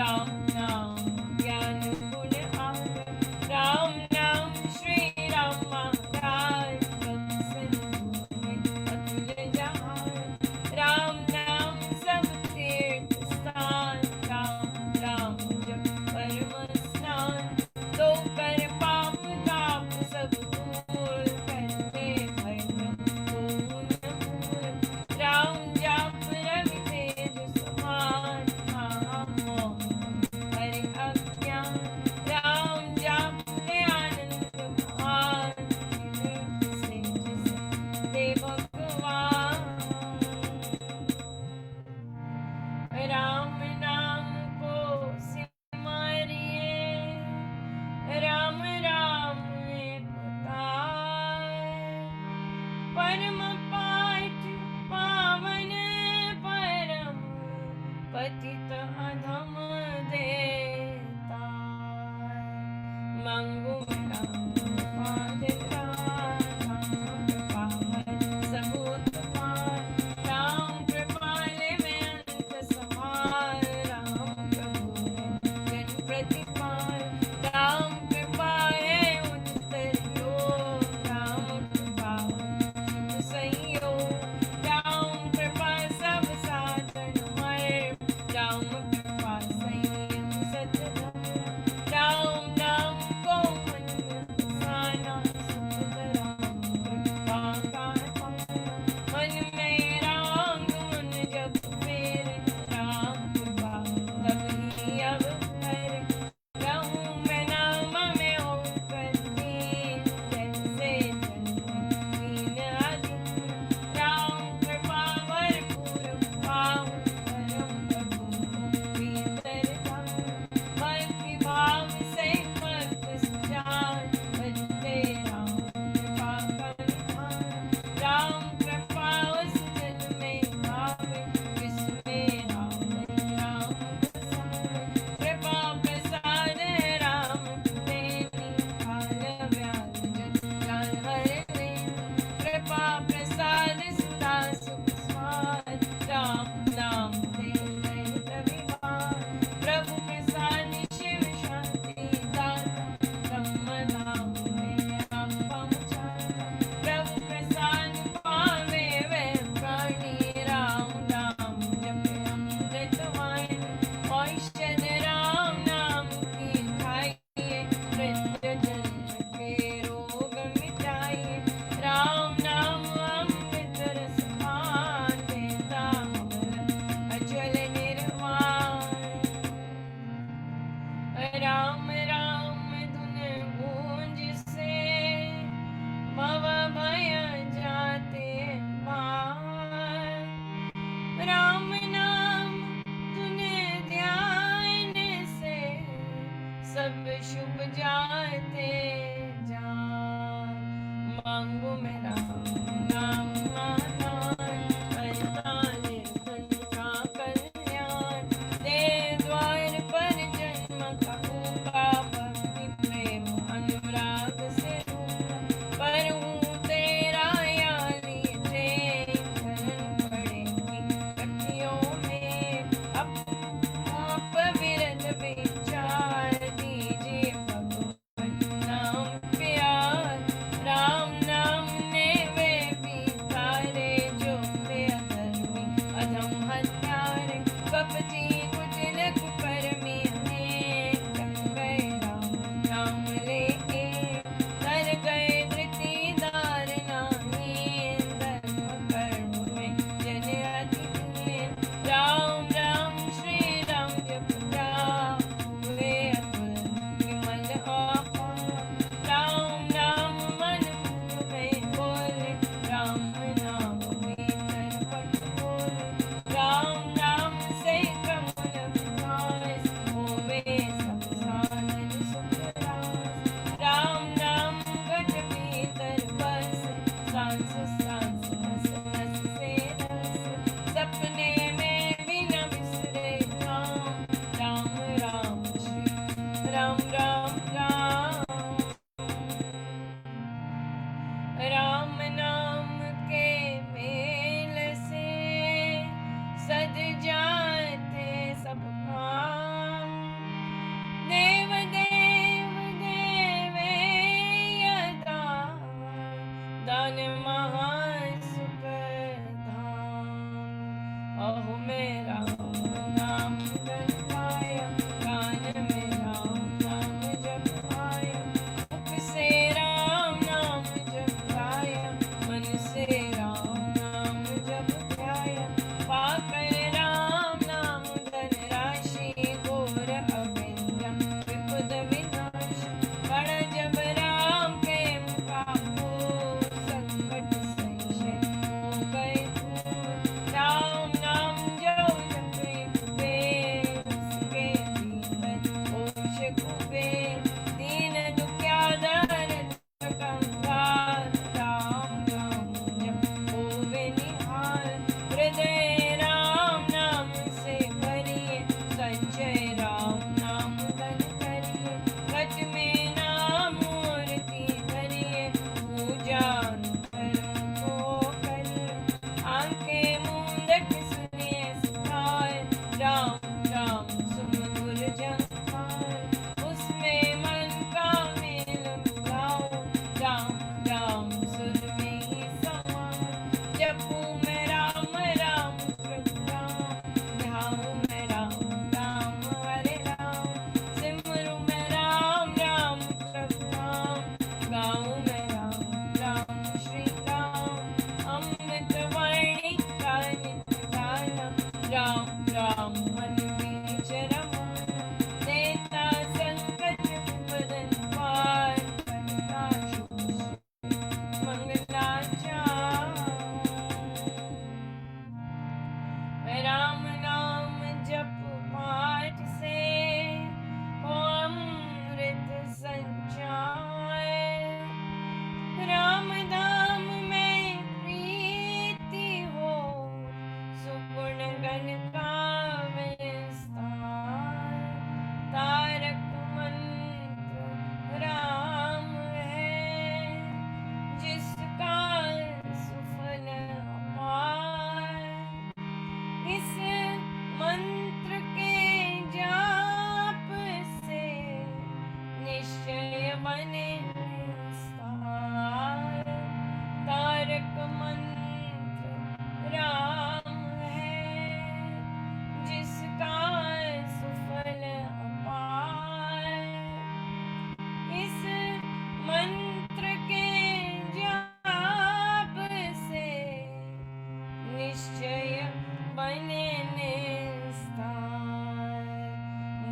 राम नाम ज्ञान गुण आगर, राम नाम श्री राम महाराज, अतुल जहान, राम नाम सब तीर्थ स्थान, राम राम जप परम स्नान, तो कर पाप ताप सब दूर, करते भय पूर्ण पूर, राम जाप रवि तेज समान, महामोह हरे अज्ञान, राम जाप आनंद महान, से दे भगवान। राम नाम को सिमरिए, राम राम एक तार, परम पाठ पावन परम, पतित अधम देता, मंगू राम पाद सबूत पार, राम कृपाल में अंत समार, राम प्रभु है जन प्रतिपाल, राम कृपा है उत्तर योग, राम कृपा शुभ संयोग, राम कृपा सब साधन हर, राम कृपा संयम सतधर्म, राम नाम को मन में बसाना, सुख राम कृपा का पाना, मन में राम गुण जब मेरे, राम कृपा तब ही अवसर, रहूं मैं नाम में होकर दीन, जैसे जन्म आदि, राम कृपा भरपूर पाऊं, परम प्रभु भीतर जाऊं, भक्ति भाव से भक्त जान, बजते राम कृपा का विधान, राम कृपा उस जन में भावे, जिसमें राम राम बसावे, कृपा प्रसाद राम देनी, काल व्याध जन जान हर लेनी, कृपा प्रसाद सुधा सुख स्वाद, राम नाम दे रहित विवाद, प्रभु प्रसाद शिव शांति दाता, ब्रह्म धाम में आप पहुँचाता, प्रभु प्रसाद पावे वे प्राणी, राम नाम जपे अमृत वाणी, औषध राम नाम की खाइए, मृत्यु जन्म के रोग मिटाइए, राम नाम अमृत रस पान, देता अमर अचल निर्वाण, राम राम धुन गूंज से भव भय जाते पार, राम नाम धुन ध्यान से सब शुभ जाते जान, मांगो मैं राम नाम आधार, करता निर्धन का कल्याण, दे द्वार पर जन्म का होगा, भक्ति प्रेम अनुराग से होगा, पर हूँ तेरा यारी प्रेम, शरण पड़ेगी कठियों में, अब आप विरत विचार, दीजिए भगवान नाम प्यार, राम नाम ने वे भी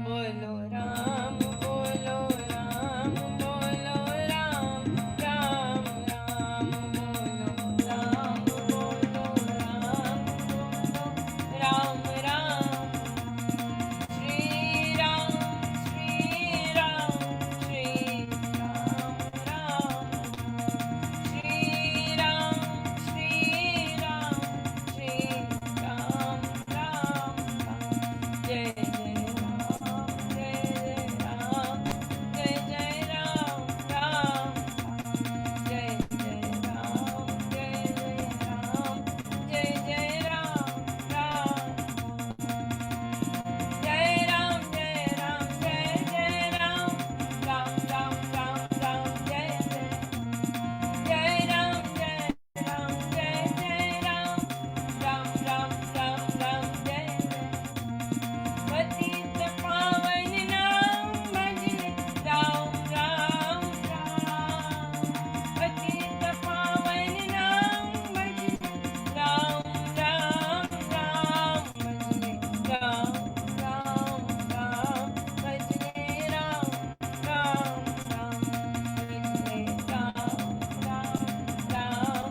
बोलो राम, बोलो राम, बोलो राम, राम राम, बोलो राम, बोलो राम, बोलो राम राम, श्री राम, श्री राम, श्री राम राम, श्री राम, श्री राम, श्री राम राम, जय जय राम, जय जय राम, जय जय राम राम, जय जय राम, जय जय राम, जय जय राम राम, जय राम, जय राम, जय जय राम, राम राम राम राम, जय जय, जय राम, जय राम, जय जय राम, राम राम राम राम, जय जय, पतित पावन नाम भजने राम राम राम, पतित पावन नाम भजने राम राम राम, भजने राम राम राम, भजने राम राम राम, भजने राम राम राम,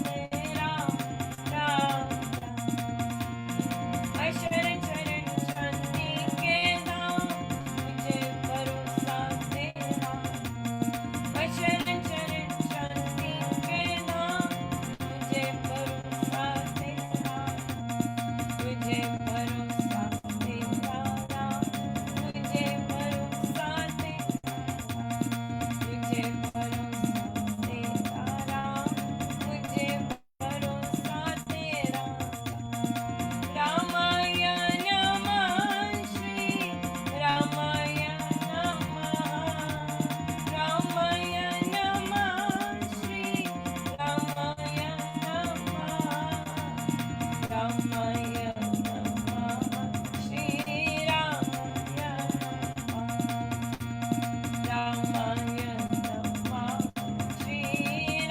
भजने राम राम राम, शरण शरण शांति के धाम, मुझे भरोसा तेरा, शरण शरण शांति के धाम, मुझे भरोसा तेरा, मुझे भरोसा तेरा राम, मुझे भरोसा तेरा, मुझे भरोसा तेरा राम, मुझे भरोसा तेरा, रामाय नमः, श्री रामाय नमः, रामाय नमः, श्री रामाय नमः, रामाय नमः, श्री रामाय नमः, रामाय नमः, श्री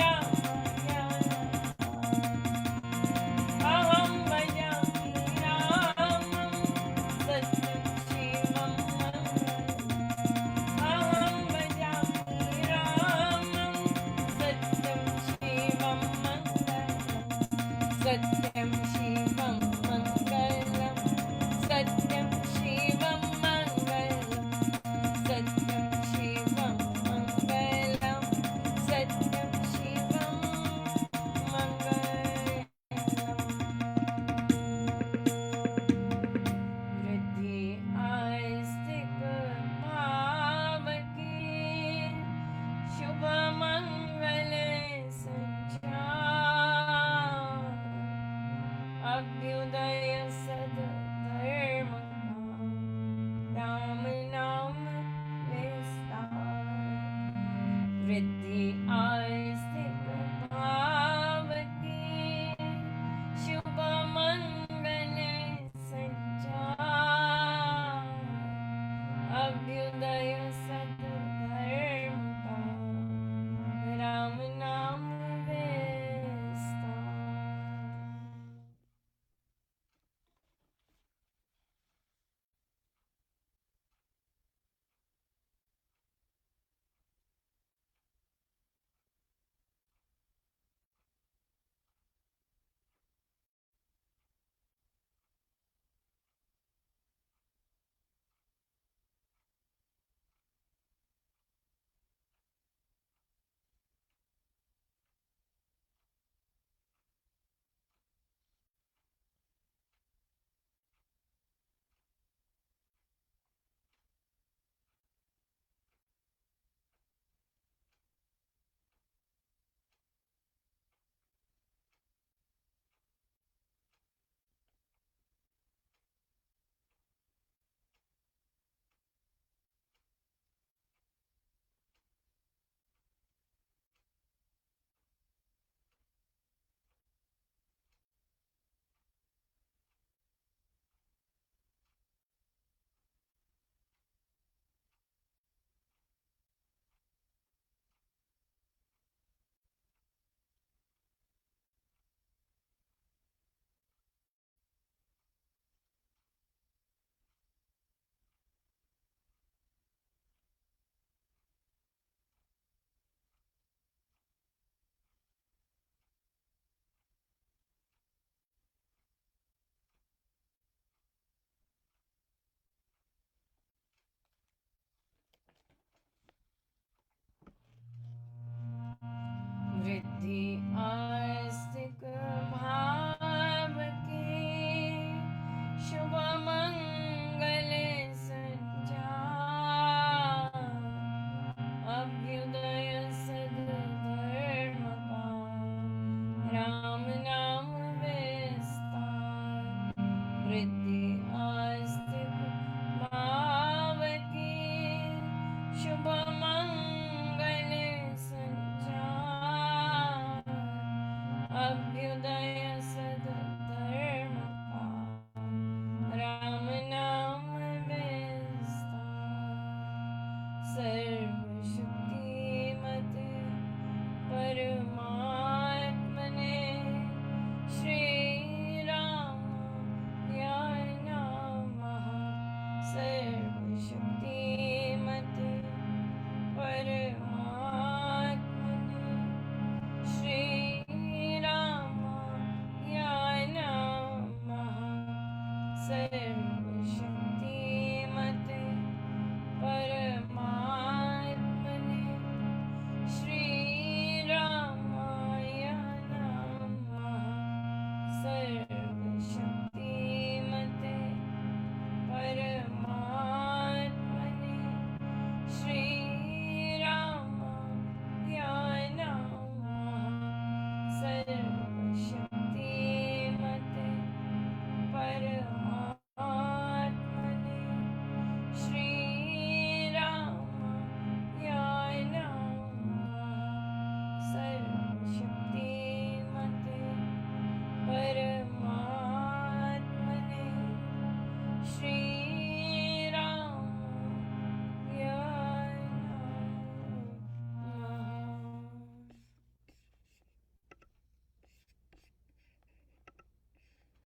रामाय नमः, अहं भजामि रामं सत्यं शिवं मंगलम्, अहं भजामि रामं सत्यं शिवं मंगलम्, सत्यं शिवं मंगलम्, सत्यं शिवं मंगलम्, सत्यं शिवं मंगलम्, सत्यं शिवं मंगलम्, वृद्धि आस्तिक भाव की, शुभ मंगल संचार, अभ्युदय सद्धर्म का, राम नाम विस्तार, वृद्धि आस्तिक भाव की, शुभ मंगल संचार, अभ्युदय सद्धर्म का, राम नाम विस्तार। सर्वशक्तिमते परमात्मने श्रीरामाय नमः।